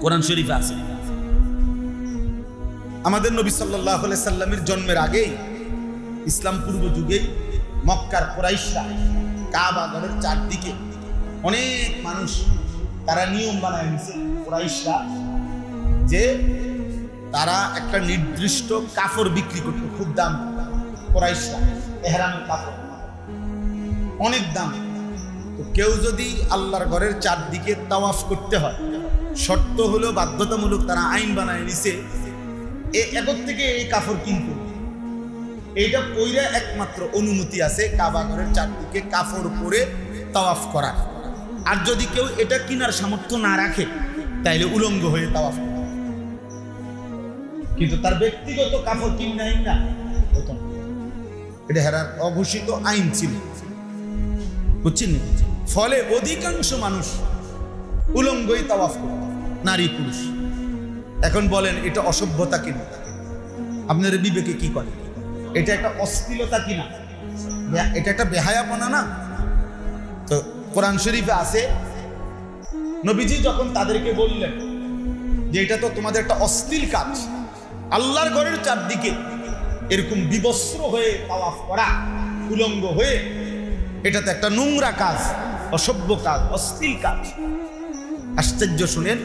কোরআন শরীফে আছে। আমাদের নবী সাল্লাল্লাহু আলাইহি সাল্লামের জন্মের আগেই ইসলাম পূর্ব যুগে মক্কার কুরাইশরা কাবা ঘরের চারদিকে অনেক মানুষ তারা নিয়ম বানায় নিয়েছে কুরাইশরা যে তারা একটা নির্দিষ্ট কাপড় বিক্রি করত, খুব দাম। কুরাইশরা ইহরামের কাপড় অনেক দাম। তো কেউ যদি আল্লাহর ঘরের চারদিকে তাওয়াফ করতে হয়, শর্ত হলো বাধ্যতামূলক, তারা আইন বানায় নিছে এগর থেকে এই কাপড় কিনতে। এইটা পইরা একমাত্র অনুমতি আছে কাবা ঘরের চারদিকে কাপড় পরে তাওয়াফ করা। আর যদি কেউ এটা কেনার সামর্থ্য না রাখে তাইলে উলঙ্গ হয়ে তাওয়াফ করে। কিন্তু তার ব্যক্তিগত কাপড় কিনাই না হতো না, এটা হেরার অঘোষিত আইন ছিল, বুঝছেন? ফলে অধিকাংশ মানুষ উলঙ্গই তাওয়াফ করত, নারী পুরুষ। এখন বলেন এটা অসভ্যতা কিনা? আপনার বিবেকে কি করে? এটা একটা অশ্লীলতা কিনা? এটা একটা বেহায়াপনা না? তো কোরআন শরীফে আছে, নবীজি যখন তাদেরকে বললেন যে এটা তো তোমাদের একটা অশ্লীল কাজ, আল্লাহর ঘরের চারদিকে এরকম বিবস্ত্র হয়ে তাওয়াফ করা, উলঙ্গ হয়ে, এটা তো একটা নোংরা কাজ, অসভ্য কাজ, অশ্লীল কাজ। আশ্চর্য শুনেন,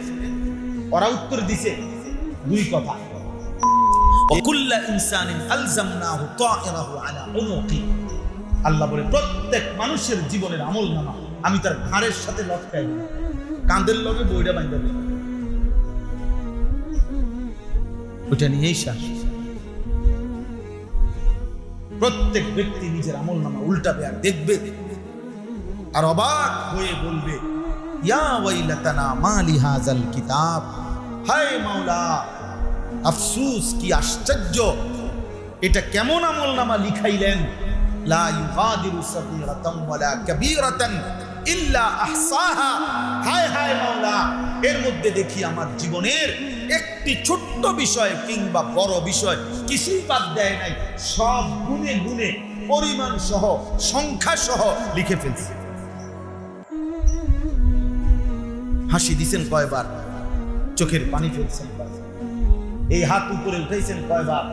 ওরা উত্তর দিছে দুই কথা। আল্লাহ বলে প্রত্যেক মানুষের জীবনের আমল নামা আমি তার ঘাড়ের সাথে লটকাই, কাঁধের লগে বইটা বাঁধা দেব, ওইটা নিয়েই শ্বাস। প্রত্যেক ব্যক্তি নিজের আমল নামা উল্টাবে আর দেখবে আর অবাক হয়ে বলবে, ইয়া ওয়াইলাতানা মা লিহাযাল কিতাব, হায় মাওলা আফসোস, কি আশ্চর্য, এটা কেমন আমল নামা লিখাইলেন, লা ইউগাদিরু সাগীরাতান ওয়ালা কাবীরাতান ইল্লা আহসাহা, হায় হায় মাওলা, এর মধ্যে দেখি আমার জীবনের একটি ছোট্ট বিষয় কিংবা বড় বিষয় কিছুই বাদ দেয় নাই, সব গুণে গুণে পরিমাণ সহ সংখ্যা সহ লিখে ফেলছে। হাসি দিছেন কয়বার, চোখের পানি ফেলছেন কয়বার, এই হাত উপরে উঠাইছেন কয়বার,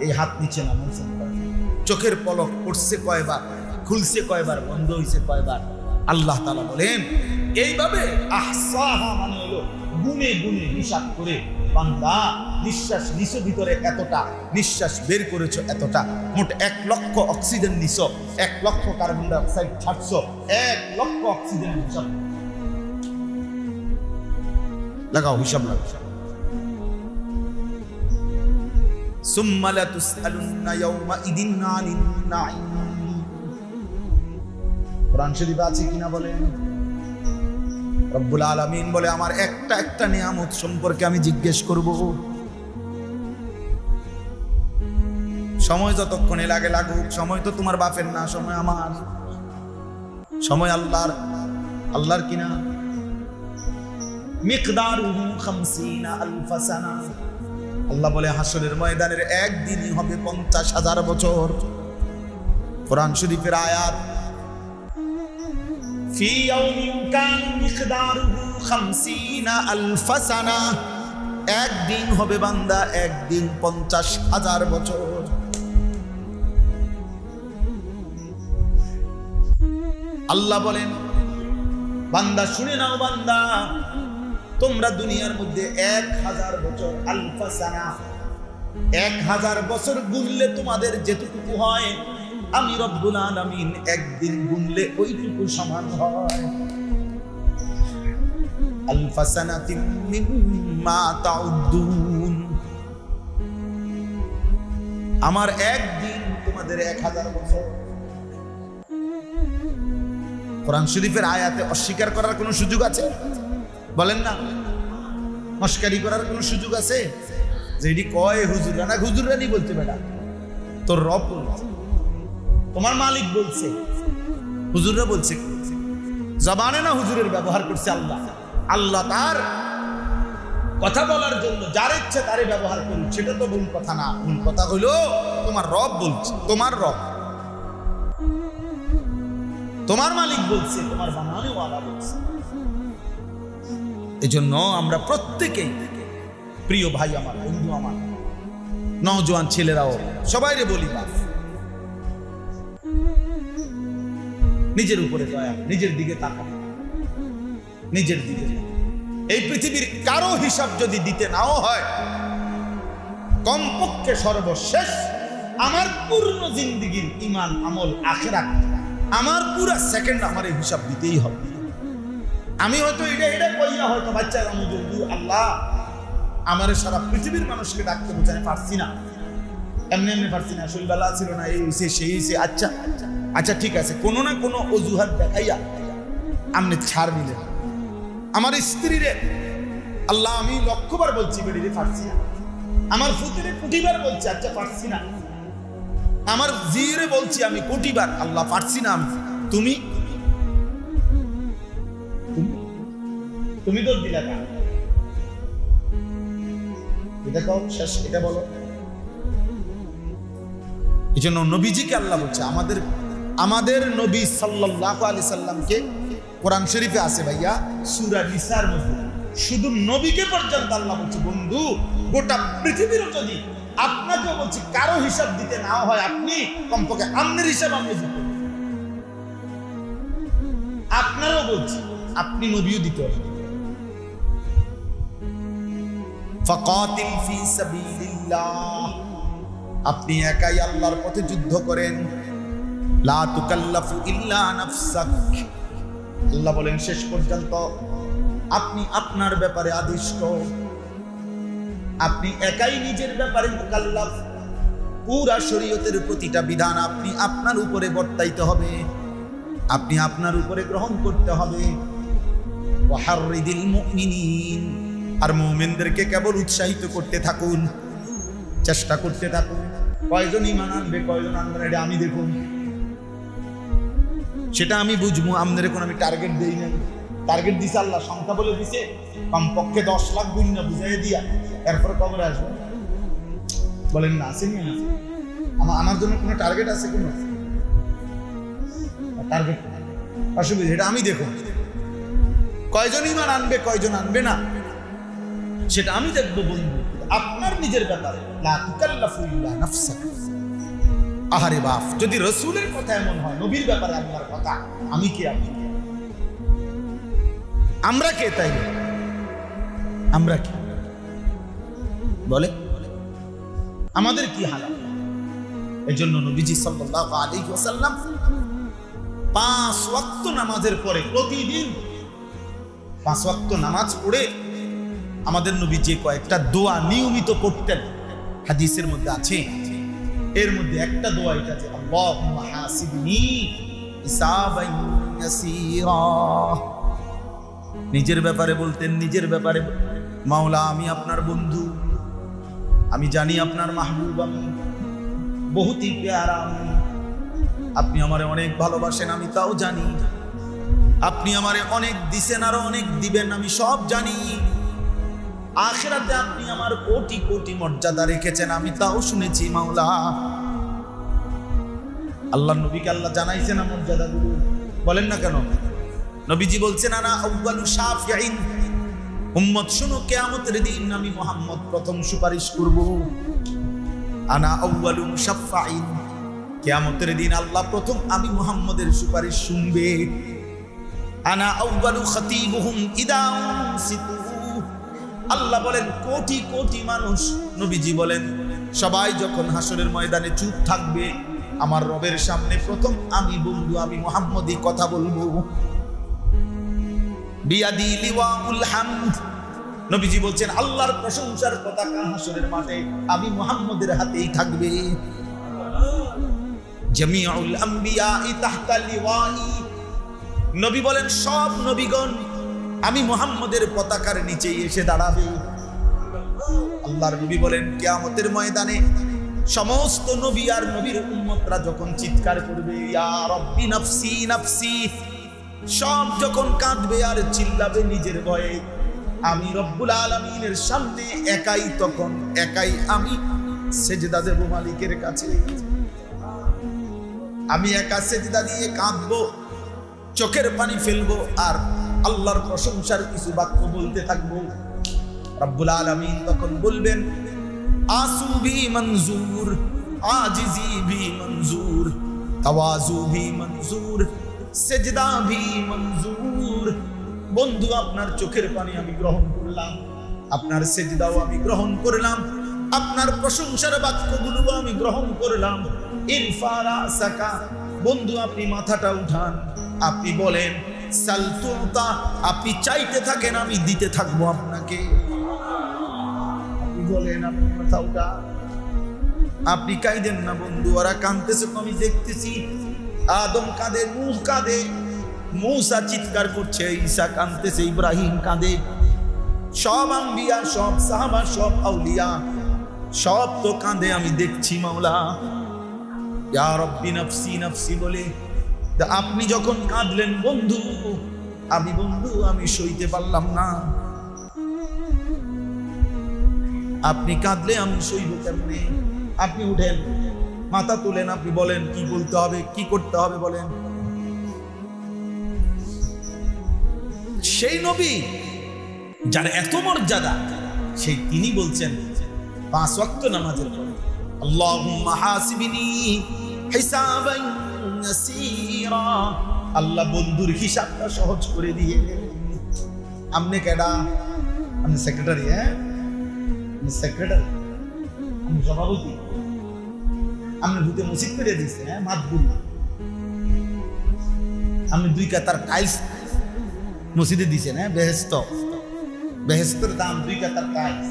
এই হাত নিচে নামাইছেন কয়বার, চোখের পলক পড়ছে কয়বার, খুলছে কয়বার, বন্ধ হইছে কয়বার। আল্লাহ তাআলা বলেন এইভাবে আহসাহা মানে হলো গুনে গুনে হিসাব করে, বান্দা নিঃশ্বাস নিছো ভিতরে এতটা, নিঃশ্বাস বের করেছো এতটা, মোট 1 লক্ষ অক্সিজেন নিছো, 1 লক্ষ কার্বন ডাই অক্সাইড ছাড়ছো, 1 লক্ষ অক্সিজেন হিসাব লাগাও, হিসাব লাগাও। সুম্মা লাতুসআলুন্না ইয়াওমাইদিন আনিন নাঈম, কোরআন শরীফে আছে কিনা বলেন? রব্বুল আলামিন বলে আমার একটা একটা নিয়ামত সম্পর্কে আমি জিজ্ঞেস করব। সময় যতক্ষণে লাগে লাগুক, সময় তো তোমার বাপের না, সময় আমার, সময় আল্লাহর। আল্লাহর কিনা? মিকদারুহু 50 আলফ সানা, আল্লাহ বলে হাসরের ময়দানের একদিনই হবে 50,000 বছর। কোরআন শরীফের আয়াত, ফি ইয়াউমিন কানা মিকদারুহু 50 আলফ সানা, একদিন হবে বান্দা, একদিন 50,000 বছর। আল্লাহ বলেন বান্দা শুনে নাও, বান্দা তোমরা দুনিয়ার মধ্যে 1000 বছর, আলফ সানা 1000 বছর গুনলে তোমাদের যেটুকু হয়, আমি রব্বুল আলামিন একদিন গুনলে ওইটুকু সমান হয়। আলফ সানাতিন মিম্মা তাউদ্দুন, আমার একদিন তোমাদের 1000 বছর। কোরআন শরীফের আয়াতে অস্বীকার করার কোনো সুযোগ আছে? বলেন না। মস্কারি করার কোনো সুযোগ আছে? যে এটি কয় হুজুররা, না হুজুররা নি বলতে বেটা, তোর রব বলছে, তোমার মালিক বলছে, হুজুররা বলছে। জবানে না হুজুরের ব্যবহার করছে আল্লাহ। আল্লাহ তার কথা বলার জন্য যার ইচ্ছে তারে ব্যবহার করুন, সেটা তো ভুল কথা না। ভুল কথা হলো তোমার রব বলছে, তোমার রব, তোমার মালিক বলছে, তোমার বানানেওয়ালা বলছে। এজন্য আমরা প্রত্যেকেই, প্রিয় ভাই আমার, বন্ধু আমার, নওজোয়ান ছেলেরাও সবাইরে বলি, বাপ নিজের উপরে দয়া, নিজের দিকে তাকা, নিজের দিকে। এই পৃথিবীর কারো হিসাব যদি দিতে নাও হয়, কমপক্ষে সর্বশেষ আমার পূর্ণ জিন্দেগির ঈমান, আমল, আখিরাত, আমার পুরা সেকেন্ড আমার এই হিসাব দিতেই হবে। আমি হয়তো এটা কইয়া হয়তো বাচ্চা আল্লাহ আমার সারা পৃথিবীর মানুষকে ডাকতে বোঝাতে পারছি না, এমনি পারছি না, শরীরবেলা ছিল না, এই হইছে সেই হইছে, আচ্ছা আচ্ছা ঠিক আছে, কোনো না কোনো অজুহাত দেখাইয়া আমনে ছাড় নিলে। আমার স্ত্রীরে আল্লাহ আমি লক্ষবার বলছি বেরিয়ে পারছি না, আমার ফুতিরে কোটিবার বলছি, আচ্ছা পারছি না, আমার জিরে বলছি আমি কোটিবার, আল্লাহ পারছি না, তুমি তুমি তো দিলা না, এটা কও শেষ, এটা বলো। এই জন্য নবীজিকে আল্লাহ বলছে, আমাদের নবী সাল্লাল্লাহু আলাইহি সাল্লামকে কোরআন শরীফে আছে ভাইয়া সূরা নিসার মধ্যে, শুধু নবীকে পর্যন্ত আল্লাহ বলছে, বন্ধু গোটা পৃথিবীর যদি আপনাকেও বলছি কারো হিসাব দিতে না হয়, আপনি কমপক্ষে আমনের হিসাব আপনি দিতে, আপনারও বলছি আপনি নবীও দিতে হবে। ফাকাতিল ফি সাবিলিল্লাহ, আপনি একাই আল্লাহর পথে যুদ্ধ করেন। লা তুকাল্লাফু ইল্লা নাফসাক, আল্লাহ বলেন শেষ পর্যন্ত আপনি আপনার ব্যাপারে আদিষ্ট, আপনি একাই নিজের ব্যাপারে মুকাল্লাফ। পুরা শরীয়তের প্রতিটা বিধান আপনি আপনার উপরে বর্তাইতে হবে, আপনি আপনার উপরে গ্রহণ করতে হবে। ওয়াহাররিদিল মুমিনিন, আর মুমিনদেরকে কেবল উৎসাহিত করতে থাকুন, চেষ্টা করতে থাকুন। কয়জন ঈমান আনবে, কয়জন আনবে না, এটা আমি দেখুন, সেটা আমি বুঝবো। আপনাদের কোন আমি টার্গেট দেই না, টার্গেট দিছে আল্লাহ, সংখ্যা বলে দিছে, কমপক্ষে 10 লাখ গুণ না বুঝাই দিয়া এরপর কবরে আসবো, বলেন না আসেনি? আমার জন্য কোনো টার্গেট আছে? কোনো টার্গেট অসুবিধা, এটা আমি দেখুন। কয়জন ঈমান আনবে, কয়জন আনবে না, সেটা আমি দেখবো বন্ধু। আপনার নিজের ব্যাপারে লা তুকাল্লাফু ইল্লা নাফসাক। আহারে বাপ, যদি রাসূলের কথা এমন হয়, নবীর ব্যাপারে আল্লাহর কথা, আমি কি আপনি, আমরা কে? তাই আমরা কি বলে, আমাদের কি হালাত? এজন্য নবীজি সাল্লাল্লাহু আলাইহি ওয়াসাল্লাম 5 ওয়াক্ত নামাজের পরে প্রতিদিন 5 ওয়াক্ত নামাজ পড়ে আমাদের নবী যে কয়েকটা দোয়া নিয়মিত পড়তেন, হাদিসের মধ্যে আছে। এর মধ্যে একটা দোয়া এটা যে আল্লাহুম্মা হাসিবনি হিসাবান ইয়াসীরা। নিজের ব্যাপারে বলতেন, নিজের ব্যাপারে, মাওলা আমি আপনার বন্ধু, আমি জানি আপনার মাহবুব, আমি বহুতই প্যারা, আপনি আমারে অনেক ভালোবাসেন, আমি তাও জানি, আপনি আমারে অনেক দিছেন, আরো অনেক দিবেন, আমি সব জানি। আখিরাতে আপনি আমার কোটি কোটি মর্যাদা রেখেছেন, আমি তাও শুনেছি মাওলা। আল্লাহ নবীকে আল্লাহ জানাইছেন না মর্যাদাগুলো, বলেন না কেন? নবীজি বলছেন আনা আউয়ালু শাফিঈন, উম্মত শুনো কিয়ামতের দিন আমি মুহাম্মদ প্রথম সুপারিশ করব। আনা আউয়ালু মুশাফফাঈন, কিয়ামতের দিন আল্লাহ প্রথম আমি মুহাম্মদের সুপারিশ শুনবে। আনা আউয়ালু খাতীবুহুম ইদা উনসিতু, আল্লাহ বলেন কোটি কোটি মানুষ, নবীজি বলেন সবাই যখন হাসরের ময়দানে চুপ থাকবে, আমার রবের সামনে প্রথম আমি বন্ধু, আমি মুহাম্মদই কথা বলবো। বিয়াদি লিওয়াউল হামদ, নবীজি বলছেন আল্লাহর প্রশংসার পতাকা হাসরের মাঠে আমি মুহাম্মদের হাতেই থাকবে। জামিউল আম্বিয়া তাহতা লিওয়াই, নবী বলেন সব নবীগণ আমি মুহাম্মদের পতাকার নিচেই এসে দাঁড়াবে। আল্লাহর নবী বলেন কিয়ামতের ময়দানে সমস্ত নবী আর নবীর উম্মতরা যখন চিৎকার করবে ইয়া রাব্বি নাফসি নাফসি, সব যখন কাঁদবে আর চিল্লাবে নিজের ভয়ে, আমি রব্বুল আলামিনের সামনে একাই, তখন একাই আমি সেজদা দেব মালিকের কাছে। আমি একা সেজদা দিয়ে কাঁদবো, চোখের পানি ফেলবো, আর আল্লাহর প্রশংসার কিছু বাক্য বলতে থাকবো। রব্বুল আলামিন তখন বলবেন, আসু ভি মনজুর, আজিজি ভি মনজুর, তাওয়াজু ভি মনজুর, সেজদা ভি মনজুর। বন্ধু, আপনার চোখের পানি আমি গ্রহণ করলাম, আপনার সেজদাও আমি গ্রহণ করলাম, আপনার প্রশংসার বাক্যগুলো আমি গ্রহণ করলাম। ইরফা রাসাকা, বন্ধু আপনি মাথাটা উঠান, আপনি বলেন সালতুতা, আপনি চাইতে থাকেন আমি দিতে থাকবো আপনাকে। আপনি বলেন, আপনি মাথা উঠান, আপনি কাঁদেন না বন্ধু। ওরা কাঁদতেছে আমি দেখতেছি, আদম কাঁদে, নূহ কাঁদে, মূসা চিৎকার করছে, ঈসা কাঁদতেছে, ইব্রাহিম কাঁদে, সব আম্বিয়া, সব সাহাবা, সব আউলিয়া সব তো কাঁদে, আমি দেখছি মাওলা। ইয়া রব্বি নফসি নফসি বলে আপনি যখন কাঁদলেন বন্ধু, আমি সইতে পারলাম না। আপনি কাঁদলে আমি সইব কেমনে? আপনি উঠেন, মাথা তুলেন, আপনি বলেন কি বলতে হবে, কি করতে হবে বলেন। সেই নবী যার এত মর্যাদা, সেই তিনি বলছেন 5 ওয়াক্ত নামাজের পরে, আল্লাহুম্মা হাসিবনি হিসাবান ইয়াসীরা, আল্লাহ বন্ধুর হিসাবটা সহজ করে দিয়ে। আপনি কেডা? আপনি সেক্রেটারি? হ্যাঁ, আপনি সেক্রেটারি, আপনি সভাপতি, আপনি ভূতে মসজিদ করে দিচ্ছে। হ্যাঁ, মাতবুল, আপনি 2 কাতার টাইলস মসজিদে দিছেন। হ্যাঁ, বেহেস্ত, বেহেস্তের দাম 2 কাতার টাইলস,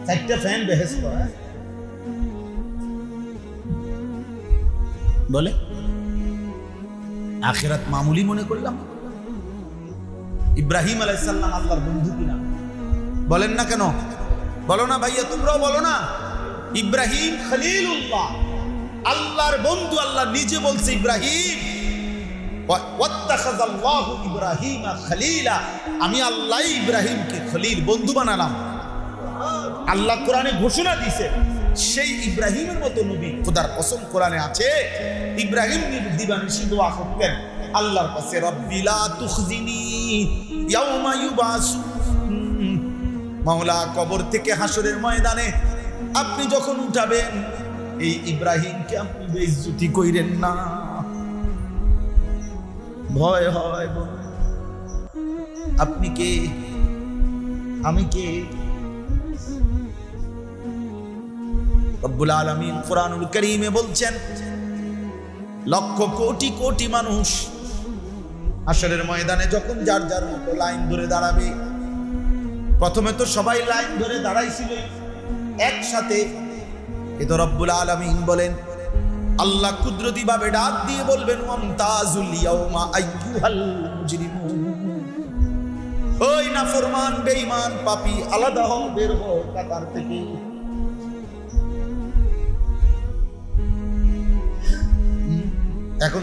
4টা ফ্যান বেহেস্ত। বলে আখিরাত মামুলি মনে করলাম। ইব্রাহিম আলাইহিস সালাম আল্লাহর বন্ধু কিনা? বলেন না কেন? বলো না ভাইয়া, তোমরাও বলো না। ইব্রাহিম খলিলুল্লাহ, আল্লাহর বন্ধু। আল্লাহ নিজে বলছে ইব্রাহিম, ওয়াত্তাখাযাল্লাহু ইব্রাহিমা খলিলা, আমি আল্লাহ ইব্রাহিমকে খলিল, বন্ধু বানালাম। আল্লাহ কোরআনে ঘোষণা দিয়েছে, সেই ইব্রাহিমের মতো নবী খোদার কসম কোরআনে আছে। ইব্রাহিম দিবানিশি দোয়া করতেন আল্লাহর কাছে, রব্বি লা তুখজিনি ইয়াউমা ইউবাসুন, মাওলা কবর থেকে হাসরের ময়দানে আপনি যখন উঠাবেন, এই ইব্রাহিমকে আপনি বেইজ্জতি কইরেন না। ভয় হয়, আপনি কে, আমি কে? রব্বুল আলামিন কুরআনুল কারীমে বলছেন, লক্ষ কোটি কোটি মানুষ হাসরের ময়দানে যখন যার যার মতো লাইন ধরে দাঁড়াবে, প্রথমে তো সবাই লাইন ধরে দাঁড়াইছিল একসাথে, কিন্তু রব্বুল আলামিন বলেন, আল্লাহ কুদরতি ভাবে ডাক দিয়ে বলবেন, ওয়ামতাজুল ইয়াউমা আইয়ুহাল মুজরিমুন, ওই নাফরমান বেঈমান পাপী আলাদা হও, বের হও কাতার থেকে। এখন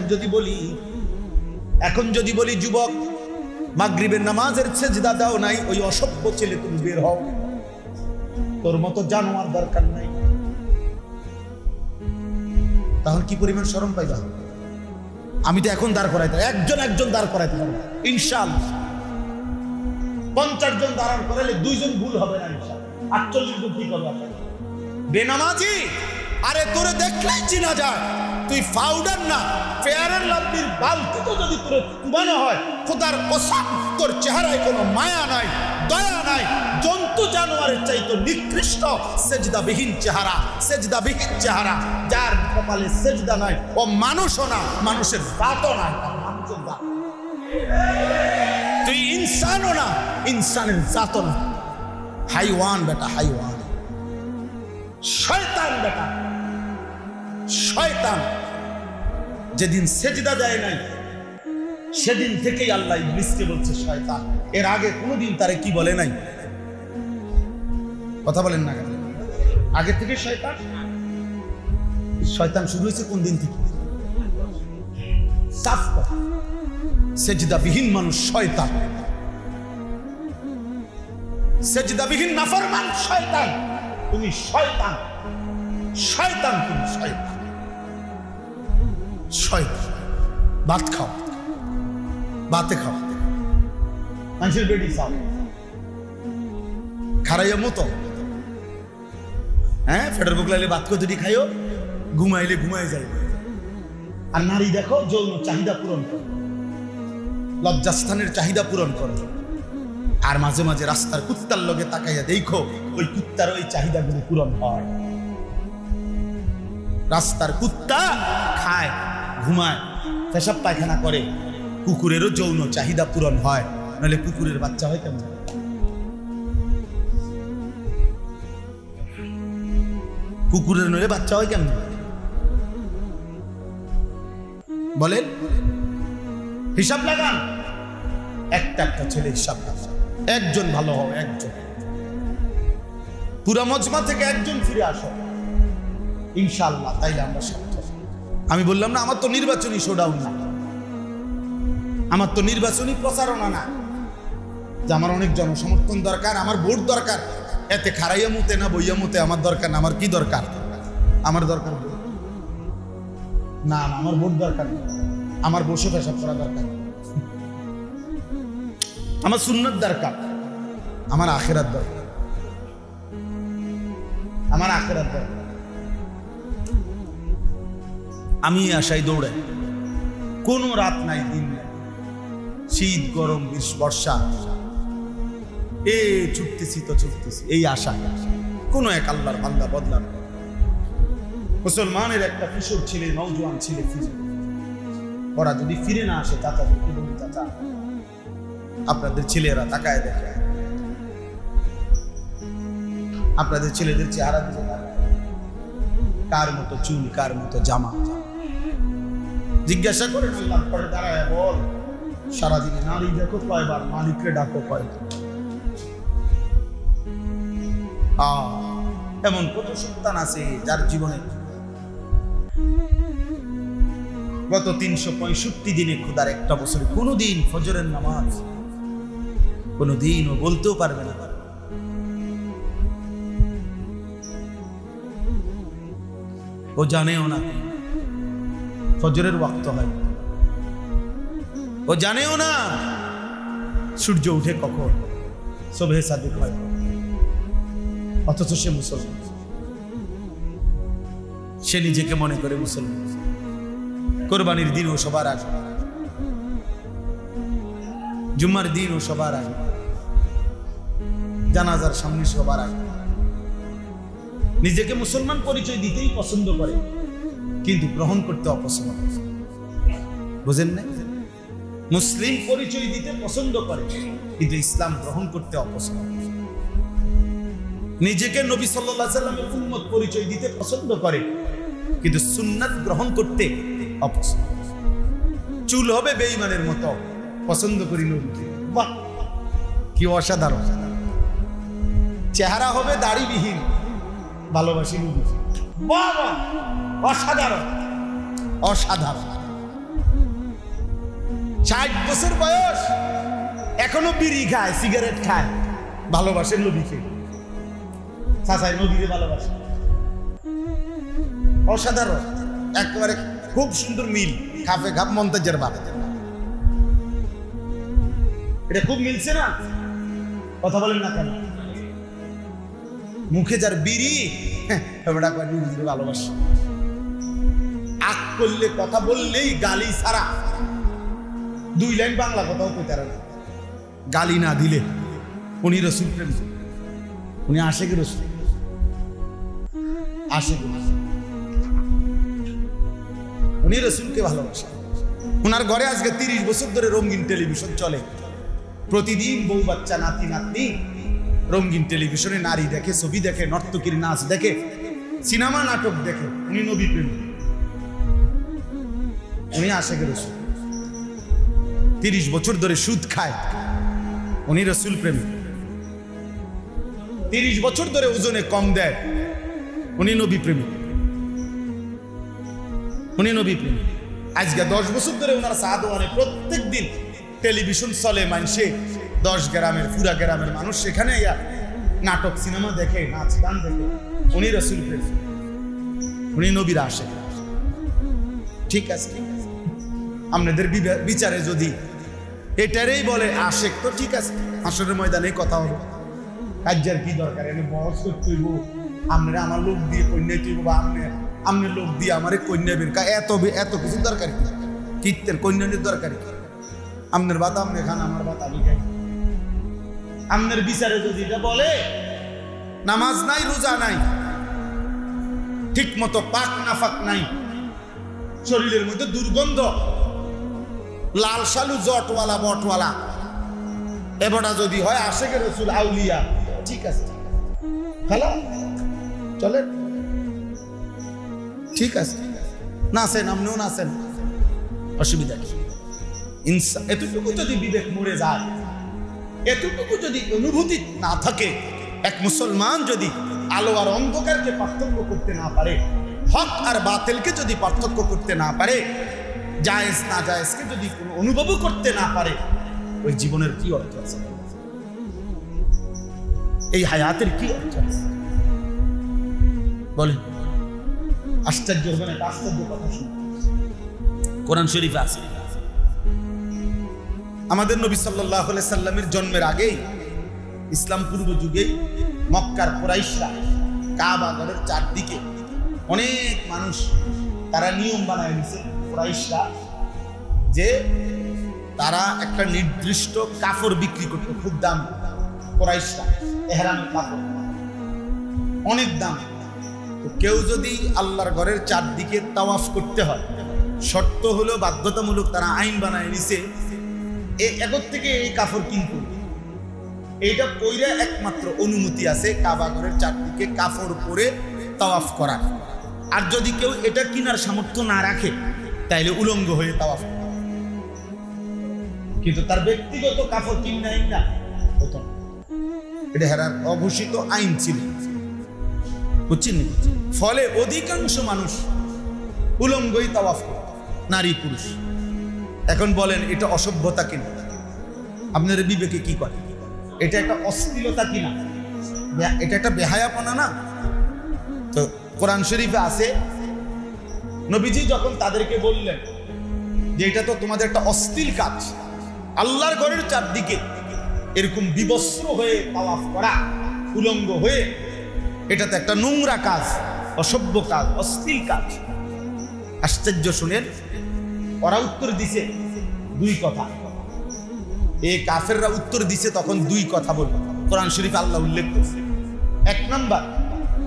যদি বলি যুবক, মাগরিবের নামাজের সেজদা দাও নাই, ওই অসভ্য ছেলে তুমি বের হও, তোর মতো জানোয়ার দরকার নাই, তাহলে কি পরিমাণ শরম পাইবা? আমি তো এখন দাঁড় করাইতে, একজন দাঁড় করাইতে পারবো ইনশাআল্লাহ। 50 জন দাঁড়ান করাইলে 2 জন ভুল হবে না ইনশাআল্লাহ, 48 জন ঠিক হবে। বেনামাজি, আরে তোরে দেখলেই চিনা যায় তুই পাউডার না, ফেয়ার এন্ড লাভলির বালতি তো যদি তোরে চুবানো হয়, খোদার কসম তোর চেহারায় কোনো মায়া নাই, দয়া নাই, জন্তু জানোয়ারের চাইতে নিকৃষ্ট সেজদাবিহীন চেহারা, যার কপালে সেজদা নাই, ও মানুষও না, মানুষের জাতও নাই, মানুষের জাত। তুই ইনসানও না, ইনসানের জাতও না, হাইওয়ান বেটা, হাইওয়ান, শয়তান বেটা, শয়তান। যেদিন সেজদা দেয় নাই সেদিন থেকেই আল্লাহ ইবলিসকে বলছে শয়তান। এর আগে কোনোদিন তারে কি বলে নাই? কথা বলেন না কেন? আগে থেকে শয়তান শুরু হয়েছে কোন দিন থেকে? সাফ কথা, সেজদাবিহীন মানুষ শয়তান, সেজদাবিহীন নাফরমান শয়তান। তুমি শয়তান, তুমি শয়তান। ভাত খাও, ভাতে খাও, মানুষের বেডি চাও খারাইয়া মতো, হ্যাঁ ফেটার বকলাইলে ভাত কতটি খাইও, ঘুমাইলে ঘুমাই যাই। আর নারী দেখো যৌন চাহিদা পূরণ করে, লজ্জাস্থানের চাহিদা পূরণ করে। আর মাঝে মাঝে রাস্তার কুত্তার লগে তাকাইয়া দেখো ওই কুত্তার ওই চাহিদাগুলো পূরণ হয়। রাস্তার কুত্তা খায়, ঘুমায়, পেশাব পায়খানা করে, কুকুরেরও যৌন চাহিদা পূরণ হয়, নাহলে কুকুরের বাচ্চা হয় কেমন? কুকুরের নইলে বাচ্চা হয় কেমন বলেন? হিসাব লাগান, একটা একটা ছেলে হিসাব লাগান, একজন ভালো হও, একজন পুরা মজমা থেকে একজন ফিরে আসো ইনশাআল্লাহ, তাইলে আমরা সার্থক। আমি বললাম না আমার তো নির্বাচনী শোডাউন না, আমার তো নির্বাচনী প্রচারণা না যে আমার অনেক জনসমর্থন দরকার, আমার ভোট দরকার, এতে খারাইয়া মুতে না বইয়া মুতে আমার দরকার না। আমার কি দরকার? আমার দরকার না, আমার ভোট দরকার, আমার বসে পেশাব করা দরকার, আমার সুন্নত দরকার, আমার আখিরাত দরকার, আমার আখিরাত দরকার। আমি আশায় দৌড়াই, কোনো রাত নাই দিন নাই, শীত গরম বর্ষা, ছুটতেছি তো ছুটতেছি এই আশা। কোন এক আল্লাহর বান্দা বদলান। মুসলমানের একটা কিশোর ছেলে, নওজোয়ান ছেলে ফিরে, ওরা যদি ফিরে না আসে, চাচাদেরকে বলি চাচা আপনাদের ছেলেরা তাকায় দেখে, আপনাদের ছেলেদের চেহারা দিকে কার মতো চুল, কার মতো জামা, জিজ্ঞাসা করেন আল্লাহর পরে দাঁড়ায় বল সারাদিনে নারী দেখো কয়বার, মালিককে ডাকো কয়বার। এমন কত সন্তান আছে যার জীবনে গত 365 দিনে খোদার একটা বছরে কোনোদিন ফজরের নামাজ কোনোদিন ও বলতেও পারবে না। ও জানেও না ফজরের ওয়াক্ত হয়, ও জানেও না সূর্য উঠে কখন, সুবহে সাদিক হয়, অথচ সে মুসলমান। সে নিজেকে মনে করে মুসলমান। কোরবানির দিন ও সবার আগে, জুম্মার দিন ও সবার আগে, জানাজার সামনে সবার আগে। নিজেকে মুসলমান পরিচয় দিতেই পছন্দ করে, কিন্তু গ্রহণ করতে অপছন্দ। বুঝেন না? মুসলিম পরিচয় দিতে পছন্দ করে, কিন্তু ইসলাম গ্রহণ করতে অপছন্দ। নিজেকে নবী সাল্লাল্লাহু আলাইহি সাল্লামের উম্মত পরিচয় দিতে পছন্দ করে, কিন্তু সুন্নাত গ্রহণ করতে অপছন্দ। চুল হবে বেঈমানের মতো, পছন্দ করি নবীকে। বাহ কি অসাধারণ! চেহারা হবে দাড়িবিহীন, ভালোবাসি নবীকে। বাহ বাহ অসাধারণ, অসাধারণ। 60 বছর বয়স, এখনো বিড়ি খায়, সিগারেট খায়, ভালোবাসে নবীকে। চাচাই নবীকে ভালোবাসে, অসাধারণ। একেবারে খুব সুন্দর মিল, খাফে খাপ মন্তাজের বাপ। এটা খুব মিলছে না? কথা বলেন না কেন? মুখে যার বিড়ি, ভালোবাসে। আগ করলে, কথা বললেই গালি ছাড়া 2 লাইন বাংলা কথাও কইতে পারে না। গালি না দিলে উনি রসুল প্রেম, উনি আশেক রসুল, আশেক, উনি রসুলকে ভালোবাসে। ওনার ঘরে আজকে 30 বছর ধরে রঙিন টেলিভিশন চলে। প্রতিদিন বউ বাচ্চা, নাতি নাতনি রঙিন টেলিভিশনে নারী দেখে, ছবি দেখে, নর্তকীর নাচ দেখে, সিনেমা নাটক দেখে। উনি নবী প্রেম, উনি আশেক রসুল। 30 বছর ধরে সুদ খায়, উনি রসুল প্রেমী। 30 বছর ধরে ওজনে কম দেয়, উনি নবী প্রেমী, উনি নবী প্রেমী। আজকে 10 বছর ধরে ওনার সাদওয়ানে প্রত্যেক দিন টেলিভিশন চলে, মানুষে 10 গ্রামের, পুরা গ্রামের মানুষ সেখানে নাটক সিনেমা দেখে, নাচ গান দেখে। উনি রসুল প্রেমী, উনি নবীর আশেক। ঠিক আছে, আপনাদের বিচারে যদি এটারই বলে আশেক। তো ঠিক আছে, হাসরের ময়দানে কথা হবে, কাজ্জার কি দরকার, এনে বহস করতে হইব, আমরা আমার লোক দিয়ে কন্যা তুইব, বা আমনে লোক দিয়ে আমারে কন্যা বের, এত কিছু দরকার কি? কীর্তের কন্যানের দরকার কি? আমনের ভাত আমনে খান, আমার ভাত আমি খাই। আমনের বিচারে যদি এটা বলে নামাজ নাই, রোজা নাই, ঠিক মতো পাক নাফাক নাই, শরীরের মধ্যে দুর্গন্ধ, লাল সালু জটওয়ালা বটওয়ালা, এবারটা যদি হয় আশেকে রসুল আউলিয়া, ঠিক আছে, হ্যালো চলেন, ঠিক আছে, নাচেন, আপনিও নাচেন, অসুবিধা কি? এতটুকু যদি বিবেক মরে যায়, এতটুকু যদি অনুভূতি না থাকে, এক মুসলমান যদি আলো আর অন্ধকারকে পার্থক্য করতে না পারে, হক আর বাতিলকে যদি পার্থক্য করতে না পারে, জায়েজ না জায়েজকে যদি কোনো অনুভবও করতে না পারে, ওই জীবনের কি অর্থ আছে? এই হায়াতের কি অর্থ আছে বলেন? আশ্চর্য হবে না? আশ্চর্য কথা শুনে কোরআন শরীফে আছে, আমাদের নবী সাল্লাল্লাহু আলাইহি সাল্লামের জন্মের আগেই, ইসলাম পূর্ব যুগে মক্কার কুরাইশরা কাবা ঘরের চারদিকে অনেক মানুষ তারা নিয়ম বানায় নিছে, কুরাইশরা, যে তারা একটা নির্দিষ্ট কাপড় বিক্রি করতো, খুব দাম, কুরাইশরা ইহরামের কাপড় অনেক দাম। তো কেউ যদি আল্লাহর ঘরের চারদিকে তাওয়াফ করতে হয়, শর্ত হলো বাধ্যতামূলক, তারা আইন বানায় নিছে, এগর থেকে এই কাপড় কিনতে, এইটা পইরা একমাত্র অনুমতি আছে কাবা ঘরের চারদিকে কাপড় পরে তাওয়াফ করার। আর যদি কেউ এটা কিনার সামর্থ্য না রাখে, তাইলে উলঙ্গ হয়ে তাওয়াফ করে। কিন্তু তার ব্যক্তিগত কাপড় কিনা না হতো না, এটা হেরার অঘোষিত আইন ছিল, বুঝছেন? ফলে অধিকাংশ মানুষ উলঙ্গই তাওয়াফ করে, নারী পুরুষ। এখন বলেন এটা অসভ্যতা কিনা? আপনার বিবেকে কি করে? এটা একটা অশ্লীলতা কিনা? এটা একটা বেহায়াপনা না? তো কোরআন শরীফে আছে, নবীজি যখন তাদেরকে বললেন যে এটা তো তোমাদের একটা অশ্লীল কাজ, আল্লাহর ঘরের চারদিকে এরকম বিবস্ত্র হয়ে তাওয়াফ করা, উলঙ্গ হয়ে, এটা তো একটা নোংরা কাজ, অসভ্য কাজ, অশ্লীল কাজ। আশ্চর্য শুনেন, ওরা উত্তর দিছে দুই কথা। এই কাফেররা উত্তর দিছে তখন দুই কথা বলল, কোরআন শরীফে আল্লাহ উল্লেখ করছে। এক নাম্বার,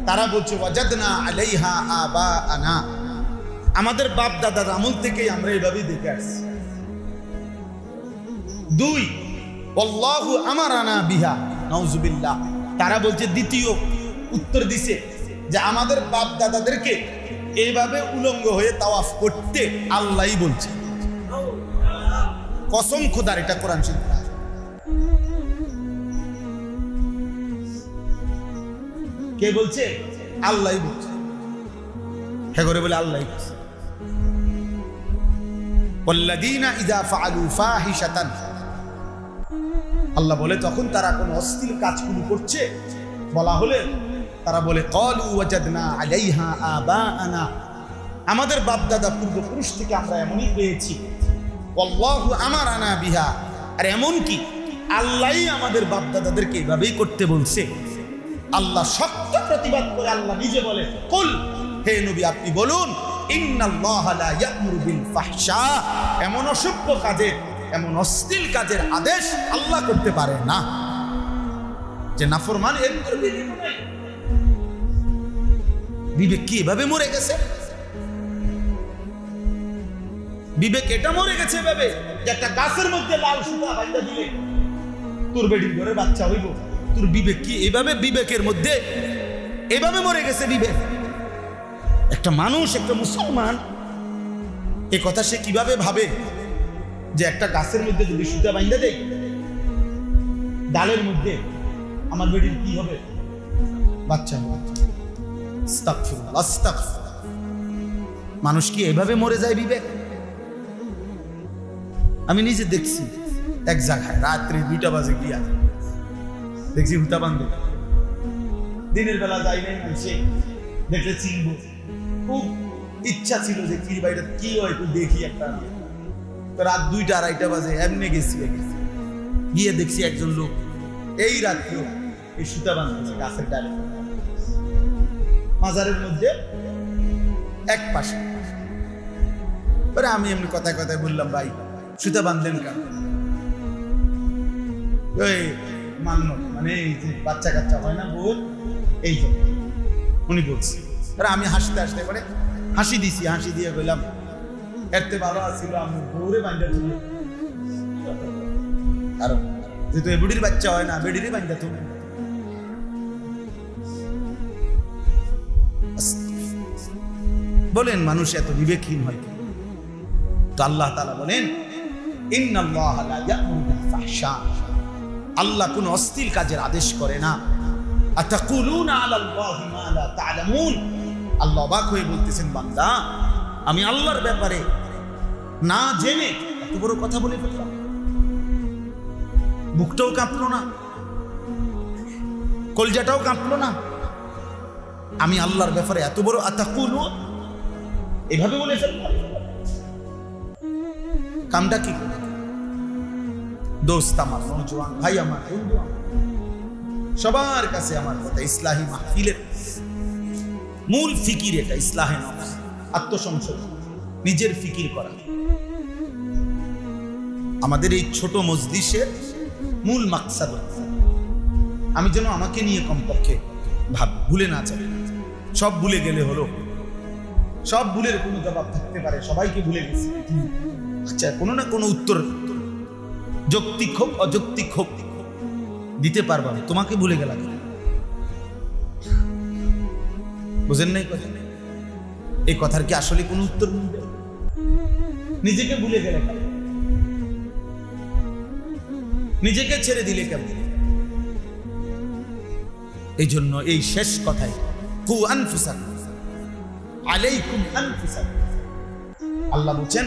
তারা বলছে ওয়াজাদনা আলাইহা আবাআনা, আমাদের বাপ দাদার আমল থেকেই আমরা এভাবেই দেখে আসছি। দুই, আল্লাহু আমারানা বিহা, নাউজুবিল্লাহ, তারা বলছে, দ্বিতীয় উত্তর দিছে যে আমাদের বাপ দাদাদেরকে এইভাবে উলঙ্গ হয়ে তাওয়াফ করতে আল্লাহই বলছে। কসম খোদার, এটা কোরআন শরীফ। কে বলছে? আল্লাহই বলছে। হ্যাঁ করে বলে আল্লাহই বলছে। ওয়াল্লাযীনা ইযা ফাআলু ফাহিশাতান, আল্লাহ বলে তখন তারা কোন অশ্লীল কাজগুলো করছে, বলা হলে তারা বলে ক্বালু ওয়াজাদনা আলাইহা আবাআনা, আমাদের বাপ দাদা পূর্বপুরুষ থেকে আমরা এমনই পেয়েছি। আল্লাহু আমারানা বিহা, আর এমন কি আল্লাহই আমাদের বাপ দাদাদেরকে এভাবেই করতে বলছে। আল্লাহ শক্ত প্রতিবাদ করে আল্লাহ নিজে বলে, কুল, হে নবী আপনি বলুন, ইন্নাল্লাহা লা ইয়া'মুরু বিল ফাহশা, এমন অসভ্য কাজের, এমন অশ্লীল কাজের আদেশ আল্লাহ করতে পারে না। যে নাফরমান এর করবে, বিবেক কি এভাবে মরে গেছে? বিবেক এটা মরে গেছে এভাবে যে একটা গাছের মধ্যে লাল সুতা বাঁধা দিলে তোর বেটির ঘরে বাচ্চা হইব। তোর বিবেক কি এভাবে? বিবেকের মধ্যে এভাবে মরে গেছে বিবেক। একটা মানুষ, একটা মুসলমান, এ কথা সে কিভাবে ভাবে যে একটা গাছের মধ্যে যদি সুতা বাঁধা দেয় ডালের মধ্যে, আমার বেটির কি হবে? বাচ্চা হবে। আস্তাগফিরুল্লাহ, আস্তাগফিরুল্লাহ। মানুষ কি এভাবে মরে যায় বিবেক? আমি নিজে দেখছি এক জায়গায় রাত্রি 2টা বাজে গিয়া দেখছি হুতা বান্ধব, দিনের বেলা যাই নাই, মানুষে দেখলে চিনব, খুব ইচ্ছা ছিল যে কি বাইরে কি হয় একটু দেখি একটা। রাত 2টা 2:30 বাজে এমনি গেছি, গিয়ে দেখছি একজন লোক এই রাত্রেও এই সুতা বাঁধতেছে গাছের ডালে, মাজারের মধ্যে এক পাশে। পরে আমি এমনি কথায় কথায় বললাম, ভাই সুতা বাঁধলেন কেন? ওই মান্য মানে এই যে বাচ্চা কাচ্চা হয় না বউর, এই যে উনি বলছে। আমি হাসতে হাসতে পরে হাসি দিছি, হাসি দিয়ে বললাম এরতে ভালো আছিল আমি বউরে বান্ধা তুমি, কারণ যেহেতু এ বুড়ির বাচ্চা হয় না, বেডিরই বান্ধা তুমি। বলেন মানুষ এত বিবেকহীন হয়? তো আল্লাহ তাআলা বলেন ইন্নাল্লাহা লা ইয়া'মুরু বিল ফাহশা, আল্লাহ কোন অশ্লীল কাজের আদেশ করে না। আতাকুলুনা আলাল্লাহি মা লা তা'লামুন, আল্লাহ অবাক হয়ে বলতেছেন, বান্দা আমি আল্লাহর ব্যাপারে না জেনে এত বড় কথা বলে ফেললাম। বুকটাও কাঁপলো না, কলজাটাও কাঁপলো না, আমি আল্লাহর ব্যাপারে এত বড় আতাকুলুন এভাবে বলে ফেললাম। কামটা কি? দোস্ত আমার, নওজোয়ান ভাই আমার, বন্ধু আমার, সবার কাছে আমার কথা, ইসলাহি মাহফিলের মূল ফিকির এটা, ইসলাহে নফস, আত্মসংশোধন, নিজের ফিকির করা। আমাদের এই ছোট মজলিসের মূল মাকসাদ আমি যেন আমাকে নিয়ে কমপক্ষে ভুলে না যাই। সব ভুলে গেলে হলো, সব ভুলের কোনো জবাব থাকতে পারে, সবাইকে ভুলে গেছি, আচ্ছা কোনো না কোনো উত্তর যৌক্তিক হোক অযৌক্তিক হোক দিতে পারবা, তোমাকে ভুলে গেলাম। বুঝেন নাই কথা? এই কথার কি আসলে কোনো উত্তর মিলবে? নিজেকে ভুলে গেলে কেন? নিজেকে ছেড়ে দিলে কেন? এই জন্য এই শেষ কথায় কু আনফুসাকুম আলাইকুম আনফুসাকুম, আল্লাহ বলছেন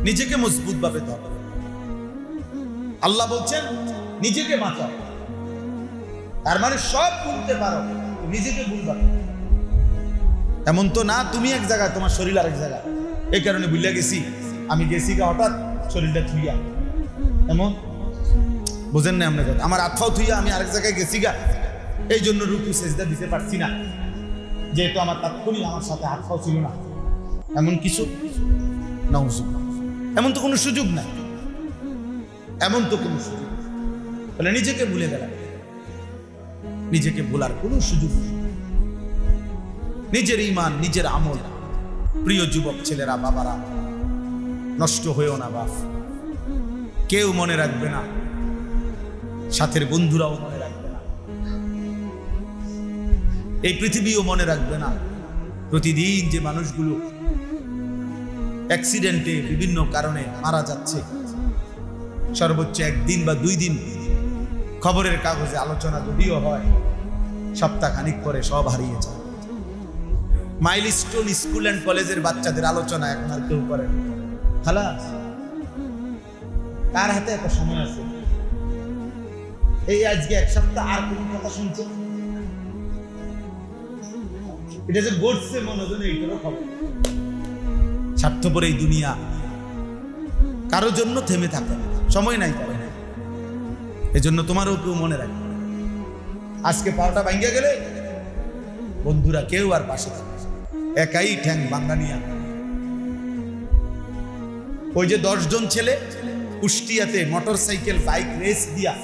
নিজেকে মজবুত ভাবে ধরো। আল্লাহ বলছেন নিজেকে বাঁচাও। তার মানে সব ভুলতে পারো, নিজেকে ভুলবা। এমন তো না তুমি এক জায়গায়, তোমার শরীর আরেক জায়গায়, এই কারণে ভুলে গেছি, আমি গেছি গা হঠাৎ শরীরটা থুইয়া, এমন বুঝেন না? আমরা আমার আত্মাও থুইয়া আমি আরেক জায়গায় গেছি গা, এই জন্য রুকু সেজদা দিতে পারছি না, যেহেতু আমার তাৎক্ষণিক আমার সাথে আত্মাও ছিল না, এমন কিছু নাউজুবিল্লাহ, এমন তো কোনো সুযোগ নাই, এমন তো কোনো সুযোগ। তাহলে নিজেকে ভুলে গেলাম, নিজেকে ভোলার কোনো সুযোগ নেই। নিজের ঈমান, নিজের আমল, প্রিয় যুবক ছেলেরা, বাবারা, নষ্ট হয়েও না বাপ, কেউ মনে রাখবে না, সাথের বন্ধুরাও মনে রাখবে না, এই পৃথিবীও মনে রাখবে না। প্রতিদিন যে মানুষগুলো অ্যাক্সিডেন্টে বিভিন্ন কারণে মারা যাচ্ছে, সর্বোচ্চ 1 দিন বা 2 দিন খবরের কাগজে আলোচনা যদিও হয়, সপ্তাহখানিক পরে সব হারিয়ে যায়। মাইলস্টোন স্কুল অ্যান্ড কলেজের বাচ্চাদের আলোচনা এখন আর কেউ করে না, খালাস। কার হাতে এত সময় আছে? এই আজকে 1 সপ্তাহ আর কোন কথা শুনছে? এটা যে ঘটছে মনোজনে, এইটারও খবর। স্বার্থপর এই দুনিয়া, কারো জন্য থেমে থাকে সময় নাই কারো। এজন্য তোমারও কেউ মনে রাখবে, আজকে পাওয়াটা ভাঙ্গা গেলে বন্ধুরা কেউ আর পাশে থাকে, একাই ঠ্যাং ভাঙ্গা নিয়া। ওই যে 10 জন ছেলে কুষ্টিয়াতে মোটরসাইকেল বাইক রেস দিয়া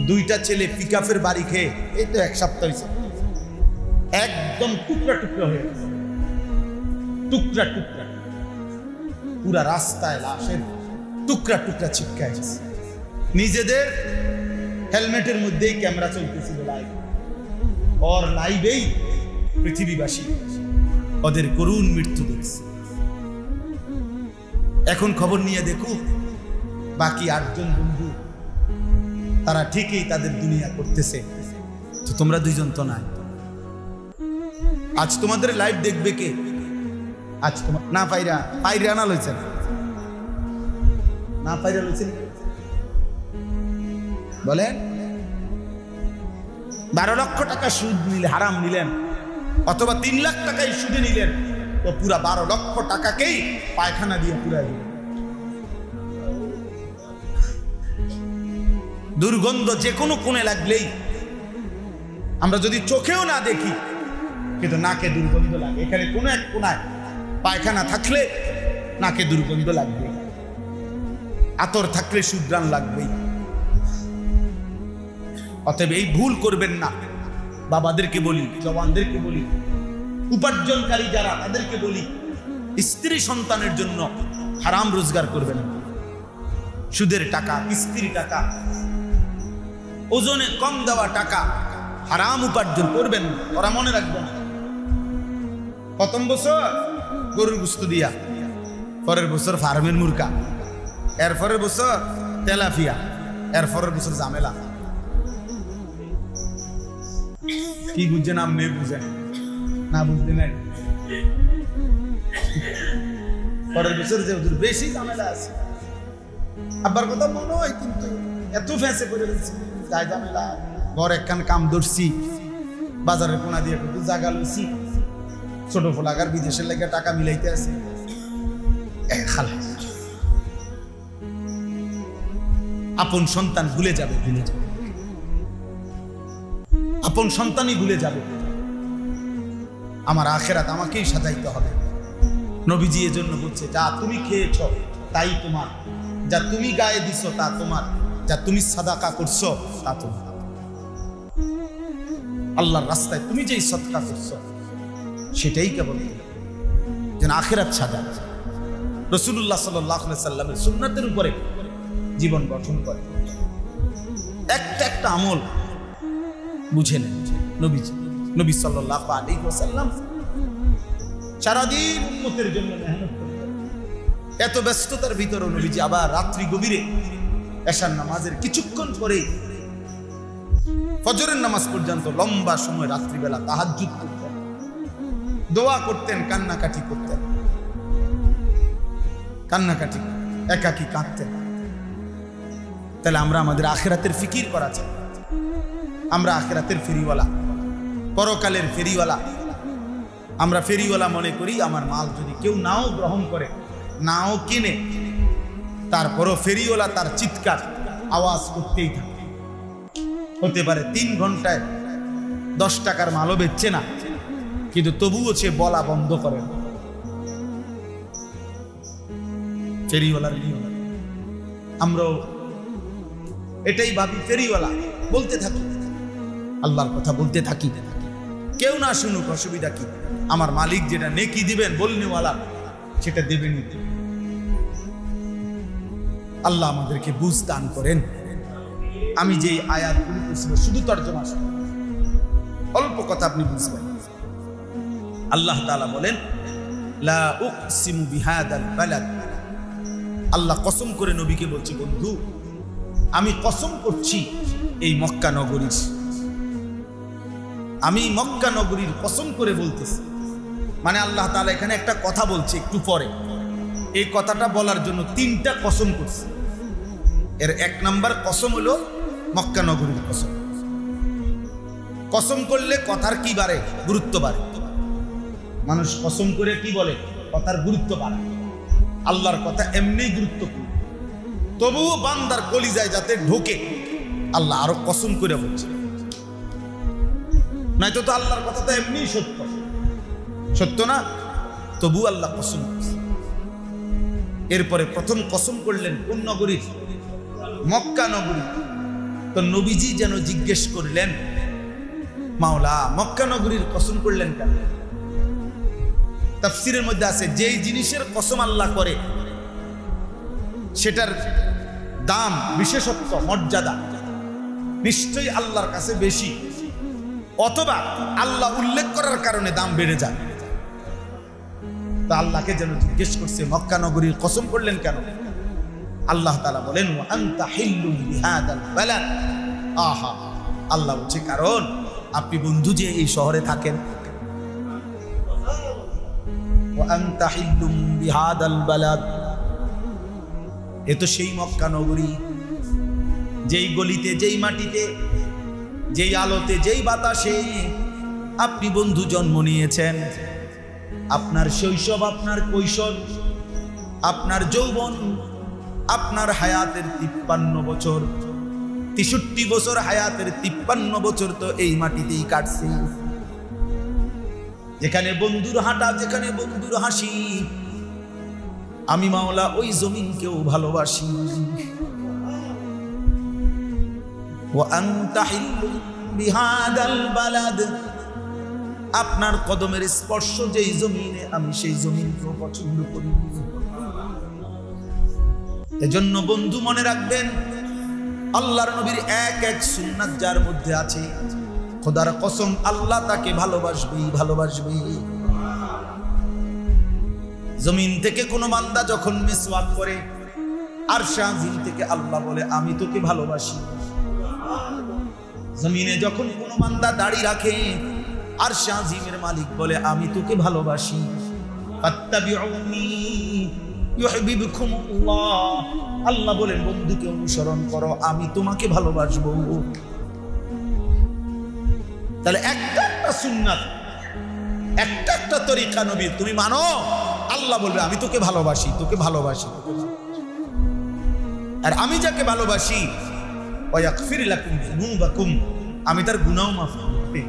2টা ছেলে পিকআপের বাড়ি খেয়ে, এই তো 1 সপ্তাহ হয়েছে, একদম টুকরা টুকরা হয়ে গেছে, টুকরা টুকরা, পুরা রাস্তায় লাশের টুকরা টুকরা ছিটকায় গেছে। নিজেদের হেলমেটের মধ্যেই ক্যামেরা চলতেছিল লাইভ, ওর লাইভেই পৃথিবীবাসী ওদের করুণ মৃত্যু দেখছে। এখন খবর নিয়ে দেখো, বাকি 8 জন বন্ধু তারা ঠিকই তাদের দুনিয়া করতেছে, তো তোমরা 2 জন তো নাই। আজ তোমাদের লাইভ দেখবে কে? আজ তোমার না পাইরা না লইছেন, না পাইরা লইছেন বলেন। 12 লক্ষ টাকা সুদ নিলে, হারাম নিলেন, অথবা 3 লাখ টাকাই সুদে নিলেন, তো পুরা 12 লক্ষ টাকাকেই পায়খানা দিয়ে পুরাই দিলেন। দুর্গন্ধ যে কোনো কোণে লাগলেই, আমরা যদি চোখেও না দেখি কিন্তু নাকে দুর্গন্ধ লাগে। এখানে কোনো এক কোণায় পায়খানা থাকলে নাকে দুর্গন্ধ লাগবে, আতর থাকলে সুঘ্রাণ লাগবেই। অতএব এই ভুল করবেন না। বাবাদেরকে বলি, জওয়ানদেরকে বলি, উপার্জনকারী যারা তাদেরকে বলি, স্ত্রী সন্তানের জন্য হারাম রোজগার করবেন না। সুদের টাকা, কিস্তির টাকা, ওজনে কম দেওয়া টাকা হারাম উপার্জন করবেন না। ওরা মনে রাখবেন প্রথম বছর গরুর গোশত দিয়া, পরের বছর ফার্মের মুরগা, এরপরের বছর তেলাপিয়া, এরপরের বছর ঝামেলা। কি বুঝছেন? আপনি বুঝেন না, বুঝতে নাই। পরের বছর যে বেশি ঝামেলা আছে। আবার কথা মনে হয় কিন্তু এত ফেঁসে করে দিচ্ছি, যাই ঝামেলা। ঘর একখান কাম ধরছি, বাজারের কোনা দিয়ে একটু জায়গা লইছি, ছোট ফোলাগার বিদেশের লেগে টাকা মিলাইতে আছে। আপন সন্তান ভুলে যাবে, ভুলে যাবে, আপন সন্তানই ভুলে যাবে। আমার আখেরাত আমাকেই সাজাইতে হবে। নবীজি এজন্য বলছে, যা তুমি খেয়েছ তাই তোমার, যা তুমি গায়ে দিছ তা তোমার, যা তুমি সাদাকা করছো তা তোমার। আল্লাহর রাস্তায় তুমি যেই সদকা করছো সেটাই কেবল যেন আখেরাত সাজায়। রাসূলুল্লাহ সাল্লাল্লাহু আলাইহি সাল্লামের সুন্নাতের উপরে জীবন গঠন করে। একটা আমল বুঝে নেন। নবী সাল্লাল্লাহু আলাইহি ওয়াসাল্লাম সারাদিন উম্মতের জন্য মেহনত করতেন। এত ব্যস্ততার ভিতরে নবীজি আবার রাত্রি গভীরে এশার নামাজের কিছুক্ষণ পরে ফজরের নামাজ পর্যন্ত লম্বা সময় রাত্রিবেলা তাহাজ্জুদ করতেন, দোয়া করতেন, কান্নাকাটি করতেন, কান্নাকাটি, একাকী কাঁদতেন। তাহলে আমরা আমাদের আখিরাতের ফিকির করা চাই। আমরা আখিরাতের ফেরিওয়ালা, পরকালের ফেরিওয়ালা। আমরা ফেরিওয়ালা মনে করি আমার মাল যদি কেউ নাও গ্রহণ করে, নাও কিনে, তারপরও ফেরিওয়ালা তার চিৎকার আওয়াজ করতেই থাকে। হতে পারে 3 ঘন্টায় 10 টাকার মালও বেচছে না, কিন্তু তবুও সে বলা বন্ধ করে না। ফেরিওয়ালার নিয়ম। আমরাও এটাই ভাবি, ফেরিওয়ালা বলতে থাকি, আল্লাহর কথা বলতে থাকি, কেউ না শুনুক অসুবিধা কি, আমার মালিক যেটা নেকি দিবেন বলনেওয়ালা সেটা দেবেনই। আল্লাহ আমাদেরকে বুঝ দান করেন। আমি যে আয়াতগুলো বলছিল শুধু তর্জমা, অল্প কথা আপনি বুঝবেন। আল্লাহ তাআলা বলেন, লা উকসিমু বিহাদাল বালাদ। আল্লাহ কসম করে নবীকে বলছে, বন্ধু আমি কসম করছি এই মক্কা নগরীর, আমি মক্কা নগরীর কসম করে বলতেছি। মানে আল্লাহ তাআলা এখানে একটা কথা বলছে একটু পরে, এই কথাটা বলার জন্য 3টা কসম করছে। এর 1 নাম্বার কসম হলো মক্কা নগরীর কসম। কসম করলে কথার কি বাড়ে? গুরুত্ব বাড়ে। মানুষ কসম করে কি বলে? কথার গুরুত্ব বাড়ে। আল্লাহর কথা এমনিই গুরুত্বপূর্ণ, তবুও বান্দার কলিজায় যাতে ঢোকে আল্লাহ আরো কসম করে বলছে। নয়তো তো আল্লাহর কথা তো এমনিই সত্য, সত্য না? তবু আল্লাহ কসম করছে। এরপরে প্রথম কসম করলেন কোন নগরীর? মক্কা নগরী। তো নবীজি যেন জিজ্ঞেস করলেন, মাওলা মক্কা নগরীর কসম করলেন কেন? তাফসীরের মধ্যে আছে, যেই জিনিসের কসম আল্লাহ করে সেটার দাম, বিশেষত্ব, মর্যাদা নিশ্চয়ই আল্লাহর কাছে বেশি, অথবা আল্লাহ উল্লেখ করার কারণে দাম বেড়ে যায়। তা আল্লাহকে যেন জিজ্ঞেস করছে মক্কা নগরীর কসম করলেন কেন? আল্লাহ তাআলা বলেন, ওয়া আনতা হিল্লুম বিহাদাল বালাদ। আহা, আল্লাহ বলছে কারণ আপনি বন্ধু যে এই শহরে থাকেন। ওয়া আনতা হিল্লুম বিহাদাল বালাদ, এ তো সেই মক্কা নগরী, যেই গলিতে, যেই মাটিতে, যেই আলোতে, যেই বাতাসে আপনি বন্ধু জন্ম নিয়েছেন। আপনার শৈশব, আপনার কৈশোর, আপনার যৌবন, আপনার হায়াতের 53 বছর 63 বছর হায়াতের 53 বছর তো এই মাটিতেই কাটছে। যেখানে বন্ধুর হাঁটা, যেখানে বন্ধুর হাসি, আমি মাওলা ওই জমিনকেও ভালোবাসি। ওয়া আনতা হিল্লুম বিহাদাল বালাদ, আপনার কদমের স্পর্শ যেই জমিনে, আমি সেই জমিনকেও পছন্দ করি। এজন্য বন্ধু মনে রাখবেন, আল্লাহর নবীর এক এক সুন্নাত যার মধ্যে আছে, খোদার কসম আল্লাহ তাকে ভালোবাসবেই ভালোবাসবে। জমিন থেকে কোনো বান্দা যখন মিসওয়াক করে, আরশ আজিম থেকে আল্লাহ বলে আমি তোকে ভালোবাসি। জমিনে যখন কোনো বান্দা দাড়ি রাখে, আরশ আজিমের মালিক বলে আমি তোকে ভালোবাসি। ফাত্তাবিউনি ইউহিব্বুকুমুল্লাহ, আল্লাহ বলেন বন্ধুকে অনুসরণ করো, আমি তোমাকে ভালোবাসবো। তাহলে একটা একটা সুন্নাত, একটা একটা তরিকা নবীর তুমি মানো, আল্লাহ বলবে আমি তোকে ভালোবাসি, তোকে ভালোবাসি। আর আমি যাকে ভালোবাসি, ওয়াগফির লাকুম যুনুবাকুম, আমি তার গুনাহ মাফ করতে।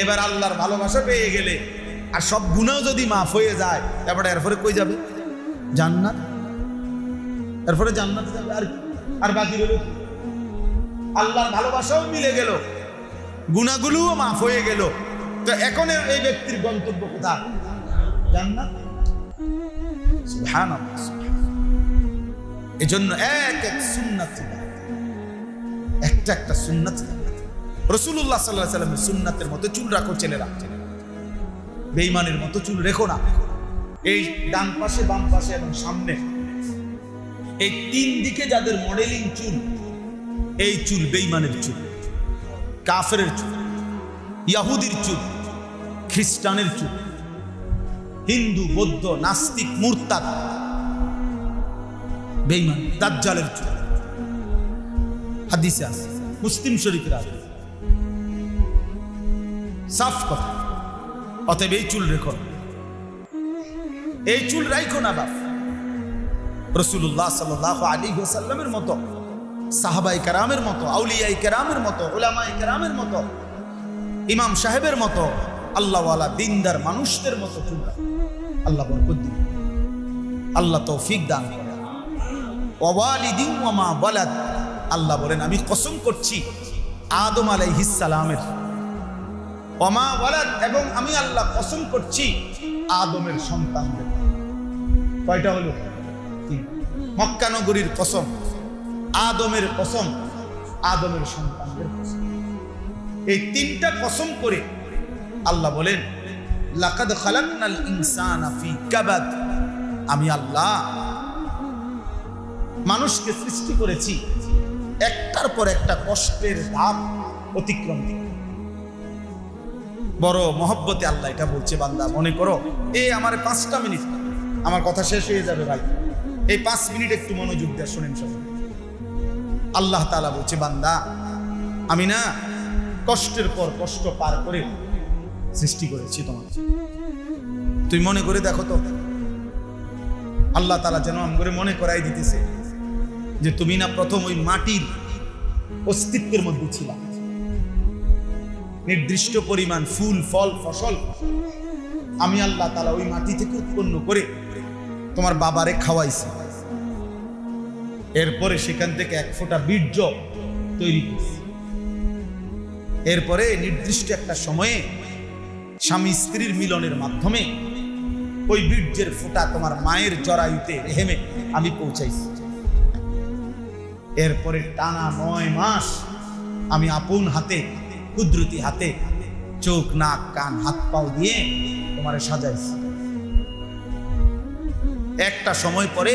এবার আল্লাহর ভালোবাসা পেয়ে গেলে আর সব গুনাহ যদি মাফ হয়ে যায়, তারপরে এরপরে কই যাবে? জান্নাত। এরপরে জান্নাতে যাবে। আর বাকি রইল আল্লাহর ভালোবাসাও মিলে গেল, গুনাহগুলোও মাফ হয়ে গেল। তো এখন এই ব্যক্তির গন্তব্য কোথায়? জান্নাত। সুবহানাল্লাহ। এজন্য এক এক সুন্নাত, একটা একটা সুন্নাত। রাসূলুল্লাহ সাল্লাল্লাহু আলাইহি ওয়াসাল্লামের সুন্নাতের মতো চুল রাখো ছেলেরা, বেঈমানের মতো চুল রেখো না। এই ডান পাশে, বাম পাশে এবং সামনে, এই তিন দিকে যাদের মডেলিং চুল, এই চুল বেঈমানের চুল, কাফেরের চুল, ইহুদির চুল, খ্রিস্টানের চুল, হিন্দু, বৌদ্ধ, নাস্তিক, মুরতাদ, বেঈমান, দাজ্জালের চুল। হাদিসে আছে, মুসলিম শরীফের আছে, সাফ কথা। অতএব এই চুল রেখো, এই চুল রাখো না বাপ। রাসূলুল্লাহ সাল্লাল্লাহু আলাইহি ওয়াসাল্লামের মতো, সাহাবায়ে কেরামের মতো, আউলিয়ায়ে কেরামের মতো, উলামায়ে কেরামের মতো, ইমাম সাহেবের মতো, আল্লাহওয়ালা দিনদার মানুষদের মতো চুল রাখো। আল্লাহ বরকত দিন, আল্লাহ তৌফিক দান করেন। ওয়া ওয়ালিদিন ওয়া মা ওয়ালাদ, আল্লাহ বলেন আমি কসম করছি আদম আলাইহিস সালামের, ওয়া মা ওয়ালাদ, এবং আমি আল্লাহ কসম করছি আদমের সন্তানদের। কয়টা হলো? মক্কা নগরীর কসম, আদমের কসম, আদমের সন্তানদের কসম। এই তিনটা কসম করে আল্লাহ বলেন লাকাদ খালাকনাল ইনসানা ফি কাবাদ, আমি আল্লাহ মানুষকে সৃষ্টি করেছি একটার পর একটা কষ্টের ধাপ অতিক্রম করে। বড় মহব্বতে আল্লাহ এটা বলছে, বান্দা মনে করো আমার 5টা মিনিট, আমার কথা শেষ হয়ে যাবে ভাই, এই 5 মিনিট একটু মনোযোগ দিয়ে শুনেন সব। আল্লাহ তাআলা বলছে, বান্দা আমি না কষ্টের পর কষ্ট পার করে সৃষ্টি করেছি তোমাকে। তুই মনে করে দেখো তো, আল্লাহ তাআলা যেন আমগরে মনে করাই দিতেছে যে তুমি না প্রথম ওই মাটির অস্তিত্বের মধ্যে ছিলা। নির্দিষ্ট পরিমাণ ফুল, ফল, ফসল আমি আল্লাহ তাআলা ওই মাটি থেকে উৎপন্ন করে তোমার বাবারে খাওয়াইছি। এরপরে সেখান থেকে এক ফোঁটা বীর্য তৈরি করছি। এরপরে নির্দিষ্ট একটা সময়ে স্বামী স্ত্রীর মিলনের মাধ্যমে ওই বীর্যের ফোঁটা তোমার মায়ের জরায়ুতে, রেহেমে আমি পৌঁছাইছি। এরপরে টানা 9 মাস আমি আপন হাতে, কুদরতি হাতে চোখ, নাক, কান, হাত পাও দিয়ে তোমারে সাজাইছি। একটা সময় পরে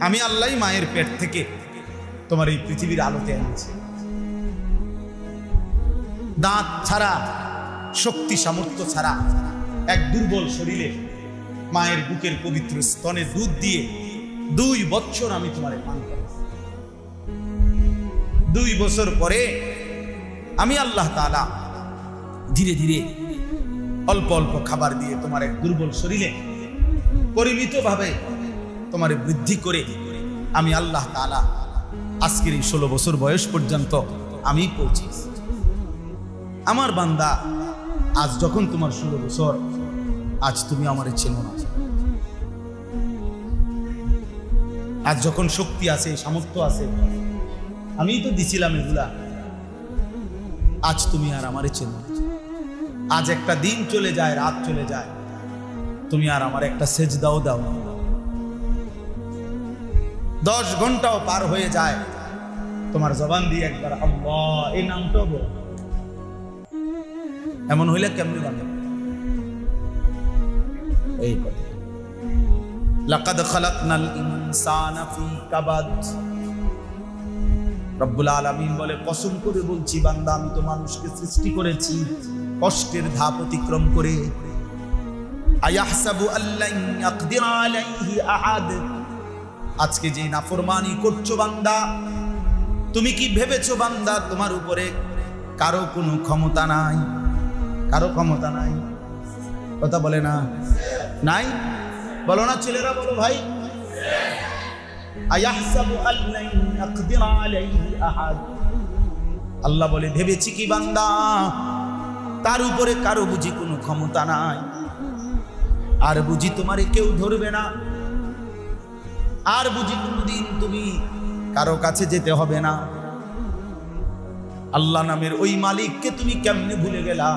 আমি আল্লাহ মায়ের পেট থেকে তোমার এই পৃথিবীর আলোতে এনেছি। দাঁত ছাড়া, শক্তি সামর্থ্য ছাড়া, এক দুর্বল শরীরে মায়ের বুকের পবিত্র স্তনে দুধ দিয়ে 2 বছর আমি তোমারে পান করেছি। 2 বছর পরে আমি আল্লাহ তাআলা ধীরে ধীরে অল্প অল্প খাবার দিয়ে তোমার এক দুর্বল শরীরে পরিমিতভাবে তোমারে বৃদ্ধি করে আমি আল্লাহ তাআলা আজকের এই 16 বছর বয়স পর্যন্ত আমি পৌঁছেছি। আমার বান্দা, আজ যখন তোমার 16 বছর, আজ তুমি আমারে চেনো না। আজ যখন শক্তি আছে, সামর্থ্য আছে, আমি তো দিছিলাম এগুলা, আজ তুমি আর আমারে চেনো না। আজ একটা দিন চলে যায়, রাত চলে যায়, তুমি আর আমার একটা সেজদাও দাও না। 10 ঘন্টাও পার হয়ে যায়, তোমার জবান দিয়ে একবার আল্লাহ এই নামটাও বল। এমন হইলে কেমনে জানো? এই কথা, লাকাদ খালাকনাল ইনসানা ফি কাবাদ। রব্বুল আলামিন বলে, কসম করে বলছি বান্দা, আমি তো মানুষকে সৃষ্টি করেছি কষ্টের ধাপ অতিক্রম করে। আয়াহসাবু আল্লান ইয়াকদির আলাইহি আহাদ। আজকে যে নাফরমানি করছো বান্দা, তুমি কি ভেবেছো বান্দা তোমার উপরে কারো কোনো ক্ষমতা নাই? কারো ক্ষমতা নাই? কথা বলে না, নাই? বলো না ছেলেরা, বলো ভাই। আয়াহসাবু আল্লান ইয়াকদির আলাইহি আহাদ। আল্লাহ বলে, ভেবেছি কি বান্দা তার উপরে কারো বুঝি কোনো ক্ষমতা নাই? আর বুঝি তোমারে কেউ ধরবে না? আর বুঝি কোনদিন তুমি কারো কাছে যেতে হবে না? আল্লাহ নামের ওই মালিককে তুমি কেমনে ভুলে গেলা?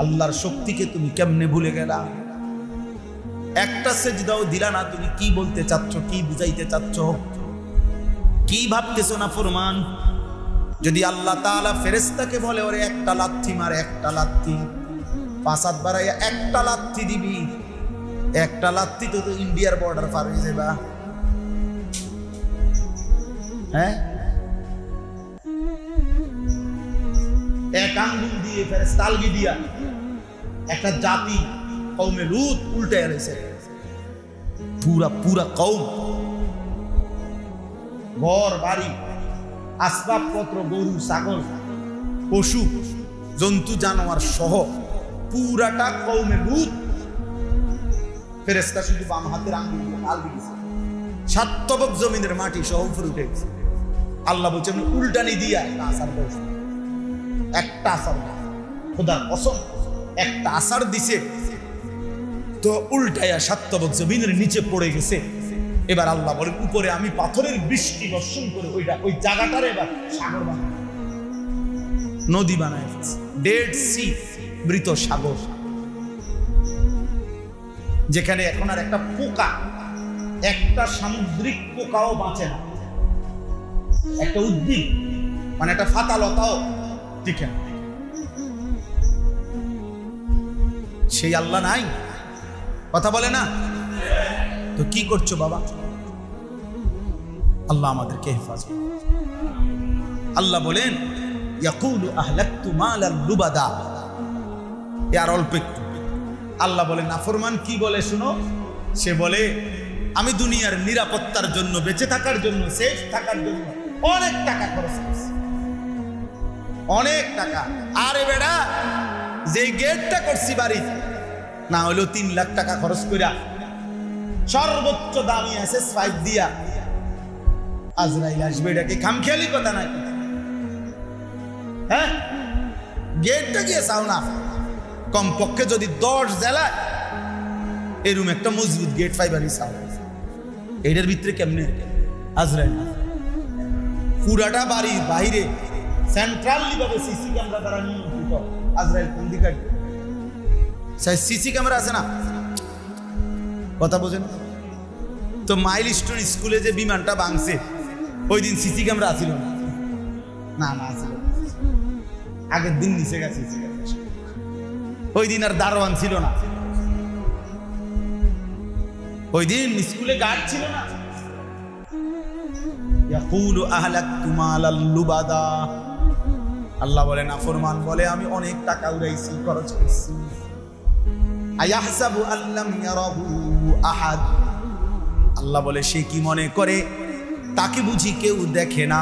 আল্লাহর শক্তিকে তুমি কেমনে ভুলে গেলা? একটা সেজদাও দিলা না। তুমি কি বলতে চাচ্ছ? কি বুঝাইতে চাচ্ছ? কি ভাবতেছো না ফরমান? যদি আল্লাহ তাআলা ফেরেশতাকে বলে, ওরে একটা লাথি মার, একটা লাথি 5 হাত বাড়াইয়া একটা লাথি দিবি, একটা লাথি তো ইন্ডিয়ার বর্ডার পার হয়ে যাবা। হ্যাঁ, এক আঙ্গুল দিয়ে ফেরেশতা আলগি দিয়া একটা জাতি কওমে লূত উল্টে এসেছে। পুরা কওম, ঘর বাড়ি, আসবাবপত্র, গরু ছাগল, পশু জন্তু জানোয়ার সহ পুরাটা কওমে লূত ফেরেশতা শুধু বাম হাতের আঙ্গুল দিয়ে আলগি দিয়েছে। 7 তবক জমিনের মাটি সহ উপরে উঠে গেছে। আল্লাহ বলছেন, উল্টানি দিয়া একটা আসার বলছে, একটা আসার, খোদার কসম একটা আসার দিছে তো উল্টাইয়া 7 তবক জমিনের নিচে পড়ে গেছে। এবার আল্লাহ বলেন, উপরে আমি পাথরের বৃষ্টি বর্ষণ করে ওই জায়গাটার এবার সাগর বানাই, নদী বানায় ফেলছে, ডেড সি, মৃত সাগর, যেখানে এখন আর একটা পোকা, একটা সামুদ্রিক পোকাও বাঁচে না, একটা উদ্ভিদ মানে একটা ফাতালতাও টিকে না। সেই আল্লাহ নাই? কথা বলে না? তো কি করছো বাবা? আল্লাহ আমাদেরকে হেফাজত। আল্লাহ বলেন, ইয়াকুলু আহলাকতু মালাল লুবাদা। আর অল্প একটু আল্লাহ বলেন, নাফরমান কি বলে শুনো? সে বলে, আমি দুনিয়ার নিরাপত্তার জন্য, বেঁচে থাকার জন্য, সেফ থাকার জন্য অনেক টাকা খরচ করছি, অনেক টাকা। আরে বেড়া, যে গেটটা করছি বাড়িতে, না হলেও 3 লাখ টাকা খরচ কইরা সর্বোচ্চ দামি SS5 দিয়া আজরাইল আসবে, এটা কি খামখেয়ালি কথা নাকি? হ্যাঁ, গেটটা গিয়ে চাও না, কমপক্ষে যদি 10 জেলায় এরকম একটা মজবুত গেট ফাইবারই চাও। এটার ভিতরে কেমনে আজরাইল? পুরাটা বাড়ির বাইরে সেন্ট্রালি ভাবে সিসি ক্যামেরা দ্বারা নিয়ন্ত্রিত। আজরাইল কোন দিকে? সিসি ক্যামেরা আছে না? কথা বোঝেন তো? মাইলস্টোন স্কুলে যে বিমানটা ভাঙছে, ওই দিন সিসি ক্যামেরা আছিল না? না আছিল, আগের দিন নিচে গেছে সিসি ক্যামেরা। ওই দিন আর দারোয়ান ছিল না, ওই দিন স্কুলে গার্ড ছিল না। ইয়াকুলু আহলাকতু মালাল লুবাদা। আল্লাহ বলে, নাফরমান বলে, আমি অনেক টাকা উড়াইছি, খরচ করছি। আয়াহসাবু আল্লাম ইয়ারাহু আহাদ। আল্লাহ বলে, সে কি মনে করে তাকে বুঝি কেউ দেখে না?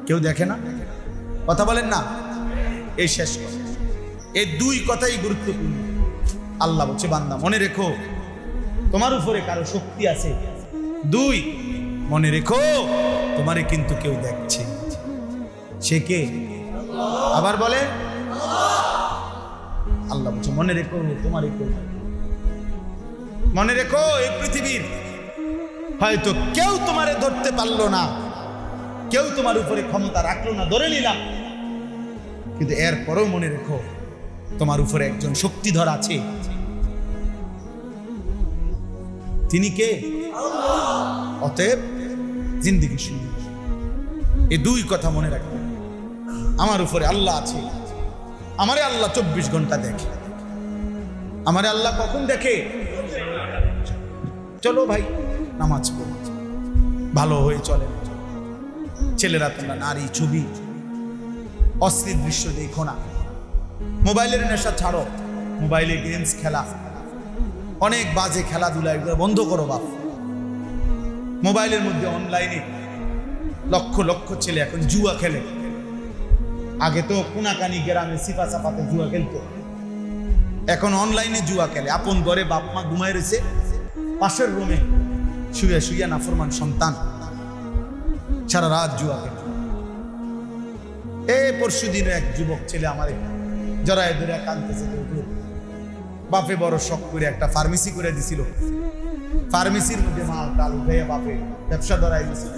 কেউ দেখে না? কথা বলেন না? এই শেষ কথা, এই 2 কথাই গুরুত্বপূর্ণ। আল্লাহ বলছে, বান্দা মনে রেখো, তোমার উপরে কারো শক্তি আছে। 2, মনে রেখো তোমারে কিন্তু কেউ দেখছে। সে কে? আবার বলে আল্লাহ বলছে মনে রেখো তোমারে কেউ। মনে রেখো এই পৃথিবীর হয়তো কেউ তোমারে ধরতে পারলো না, কেউ তোমার উপরে ক্ষমতা রাখলো না, ধরে নিলাম, কিন্তু এরপরেও মনে রেখো তোমার উপরে একজন শক্তিধর আছে। তিনি কে? অতএব জিন্দেগি শুরু। এই দুই কথা মনে রাখবে, আমার উপরে আল্লাহ আছে, আমারে আল্লাহ 24 ঘন্টা দেখে। আমারে আল্লাহ কখন দেখে? চলো ভাই নামাজ পড়ো, ভালো হয়ে চলে। ছেলেরা তোমরা নারী ছবি অশ্লীল দৃশ্য দেখো না, মোবাইলের নেশা ছাড়ো, মোবাইলে গেমস খেলা, অনেক বাজে খেলাধুলা এগুলো বন্ধ করো বাপ। মোবাইলের মধ্যে অনলাইনে লক্ষ লক্ষ ছেলে এখন জুয়া খেলে। আগে তো কোনাকানি গ্রামে সিপা চাপাতে জুয়া খেলতো, এখন অনলাইনে জুয়া খেলে। আপন ঘরে বাপ মা ঘুমায় রয়েছে, পাশের রুমে শুয়ে শুয়ে নাফরমান সন্তান সারা রাত জুয়া খেলে। এই পরশু দিনে এক যুবক ছেলে আমার জড়ায় ধরে কাঁদতেছে, বাপে বড় শখ করে একটা ফার্মেসি করে দিছিল, ফার্মেসির মধ্যে মাল টাল উঠাইয়া বাপে ব্যবসা ধরাই দিছিল।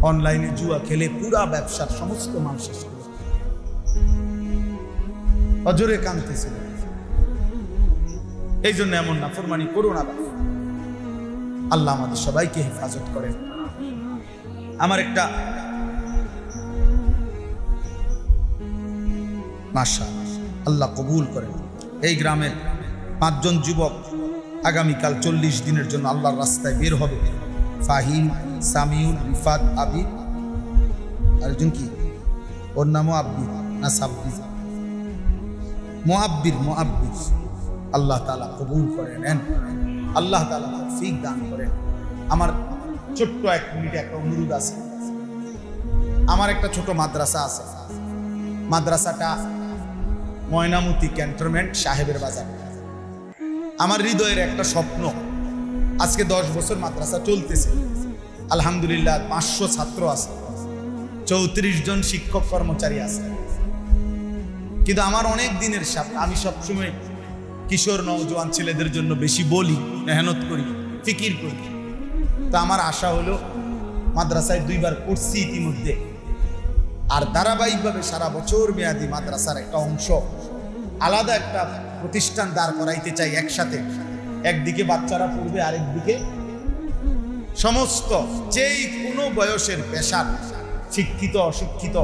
অনলাইনে জুয়া খেলে পুরা ব্যবসার সমস্ত মাল শেষ করে অজরে কাঁদতেছিল। এই জন্য এমন নাফরমানি করো না। আল্লাহ আমাদের সবাইকে হেফাজত করেন। আমার একটা মাশাআল্লাহ আল্লাহ কবুল করেন, এই গ্রামের 5 জন যুবক আগামীকাল 40 দিনের জন্য আল্লাহর রাস্তায় বের হবে। ফাহিম, সামিউল, রিফাত, আবিদ, আরেকজন কি ওর নামও আব্বির না সাব্বির, মুআব্বির। আল্লাহ তাআলা কবুল করে নেন, আল্লাহ তাআলা তৌফিক দান করেন। আমার ছোট্ট 1 মিনিটে একটা অনুরোধ আছে। আমার একটা ছোট মাদ্রাসা আছে, মাদ্রাসাটা ময়নামতি ক্যান্টনমেন্ট সাহেবের বাজার। আমার হৃদয়ের একটা স্বপ্ন, আজকে 10 বছর মাদ্রাসা চলতেছে, আলহামদুলিল্লাহ 500 ছাত্র আছে, 34 জন শিক্ষক কর্মচারী আছে। কিন্তু আমার অনেক দিনের স্বপ্ন, আমি সবসময় কিশোর নওজোয়ান ছেলেদের জন্য বেশি বলি, মেহনত করি, ফিকির করি। তো আমার আশা হলো মাদ্রাসায় 2 বার পড়ছি ইতিমধ্যে, আর ধারাবাহিকভাবে সারা বছর মেয়াদী মাদ্রাসার একটা অংশ আলাদা একটা প্রতিষ্ঠান দাঁড় করাইতে চাই একসাথে। একদিকে বাচ্চারা পড়বে, আরেকদিকে সমস্ত যেই কোনো বয়সের পেশার শিক্ষিত অশিক্ষিত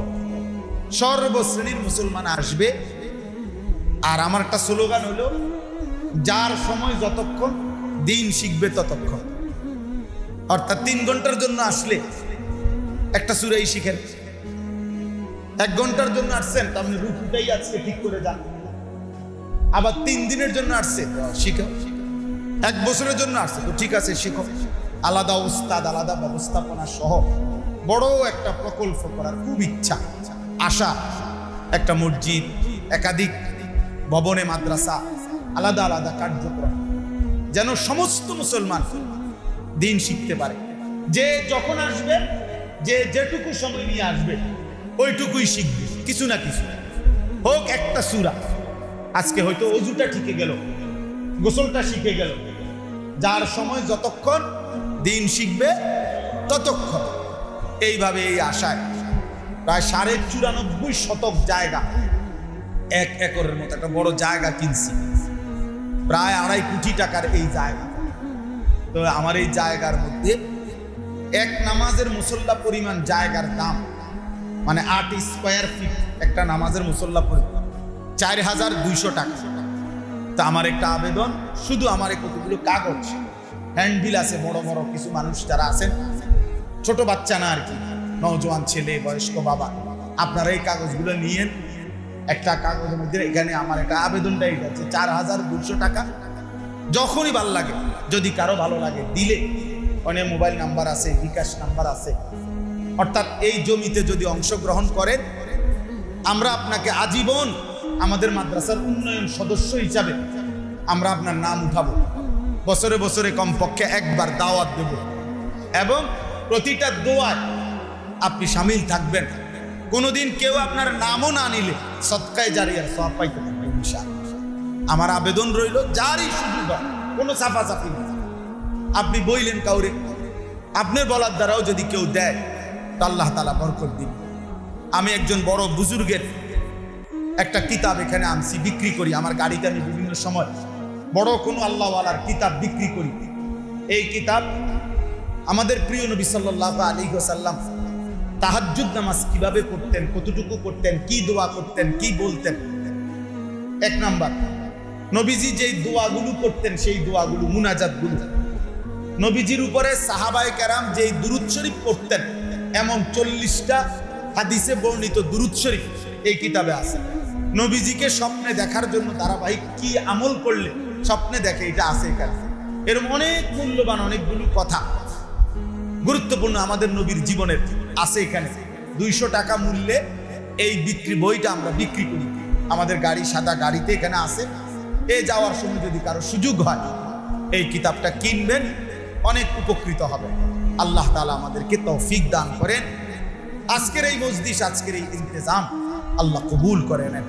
সর্বশ্রেণীর মুসলমান আসবে। আর আমার একটা স্লোগান হলো, যার সময় যতক্ষণ দিন শিখবে ততক্ষণ। অর্থাৎ 3 ঘন্টার জন্য আসলে একটা সূরাই শিখেন, 1 ঘন্টার জন্য আসছেন তো আপনি রুকুটাই আজকে ঠিক করে যান। আবার 3 দিনের জন্য আসছে শিখো, 1 বছরের জন্য আসছে তো ঠিক আছে শিখো। আলাদা উস্তাদ, আলাদা ব্যবস্থাপনা সহ বড় একটা প্রকল্প করার খুব ইচ্ছা, আশা। একটা মসজিদ, একাধিক ভবনে মাদ্রাসা, আলাদা আলাদা কার্যক্রম, যেন সমস্ত মুসলমান দিন শিখতে পারে। যে যখন আসবে, যে যেটুকু সময় নিয়ে আসবে ওইটুকুই শিখবে, কিছু না কিছু হোক, একটা সূরা। আজকে হয়তো ওযুটা শিখে গেল, গোসলটা শিখে গেল। যার সময় যতক্ষণ দিন শিখবে ততক্ষণ। এইভাবে এই আশায় প্রায় 94.5 শতক জায়গা, 1 একরের মতো একটা বড় জায়গা কিনছি, প্রায় 2.5 কোটি টাকার এই জায়গা। তো আমার এই জায়গার মধ্যে 1 নামাজের মুসল্লা পরিমাণ জায়গার দাম, মানে 8 স্কয়ার ফিট একটা নামাজের মুসল্লা পরিমাণ 4200 টাকা। তা আমার একটা আবেদন, শুধু আমার কতগুলো কাগজ, হ্যান্ডবিল আছে, বড় বড় কিছু মানুষ যারা আছেন, ছোট বাচ্চা না আর কি, নওজোয়ান ছেলে, বয়স্ক বাবা, আপনারা এই কাগজগুলো নিয়েন। একটা কাগজের মধ্যে এখানে আমার একটা আবেদনটা এটা আছে, 4200 টাকা। যখনই ভালো লাগে, যদি কারো ভালো লাগে দিলে, অনেক মোবাইল নাম্বার আছে, বিকাশ নাম্বার আছে। অর্থাৎ এই জমিতে যদি অংশগ্রহণ করেন, আমরা আপনাকে আজীবন আমাদের মাদ্রাসার উন্নয়ন সদস্য হিসাবে আমরা আপনার নাম উঠাবো। বছরে বছরে কমপক্ষে 1 বার দাওয়াত দেব। এবং প্রতিটা দোয়ায় আপনি শামিল থাকবেন। কোনোদিন কেউ আপনার নামও না নিলে সদকায়ে জারিয়ার সওয়াব পাইতে পারবেন ইনশাআল্লাহ। আমার আবেদন রইল, যারই সুযোগ হয়, কোনো চাপাচাপি নেই, আপনি বইলেন কাউরে, আপনার বলার দ্বারাও যদি কেউ দেয় তা আল্লাহ তাআলা বরকত দিন। আমি একজন বড় বুজুর্গের একটা কিতাব এখানে আনছি, বিক্রি করি। আমার গাড়িতে আমি বিভিন্ন সময় বড় কোনো আল্লাহওয়ালার কিতাব বিক্রি করি। এই কিতাব আমাদের প্রিয় নবী সাল্লাল্লাহু আলাইহি ওয়াসাল্লাম তাহাজ্জুদ নামাজ কিভাবে পড়তেন, কতটুকু পড়তেন, কি দোয়া করতেন, কি বলতেন। এক নাম্বার, নবীজি যেই দোয়াগুলো করতেন সেই দোয়াগুলো, মুনাজাতগুলো, নবীজির উপরে সাহাবায়ে কেরাম যেই দুরূদ শরীফ পড়তেন, এমন 40টা হাদিসে বর্ণিত দুরূদ শরীফ এই কিতাবে আছে। নবীজিকে স্বপ্নে দেখার জন্য ধারাবাহিক কি আমল করলে স্বপ্নে দেখে, এটা আছে এখানে। এরকম অনেক মূল্যবান অনেকগুলো কথা গুরুত্বপূর্ণ আমাদের নবীর জীবনের আছে এখানে। 200 টাকা মূল্যে এই বইটা আমরা বিক্রি করি। আমাদের গাড়ি, সাদা গাড়িতে এখানে আছে। যাওয়ার সময় যদি কারো সুযোগ হয় এই কিতাবটা কিনবেন, অনেক উপকৃত হবে। আল্লাহ তাআলা আমাদেরকে তৌফিক দান করেন। আজকের এই মজলিস, আজকের এই ইন্তেজাম আল্লাহ কবুল করে নেন।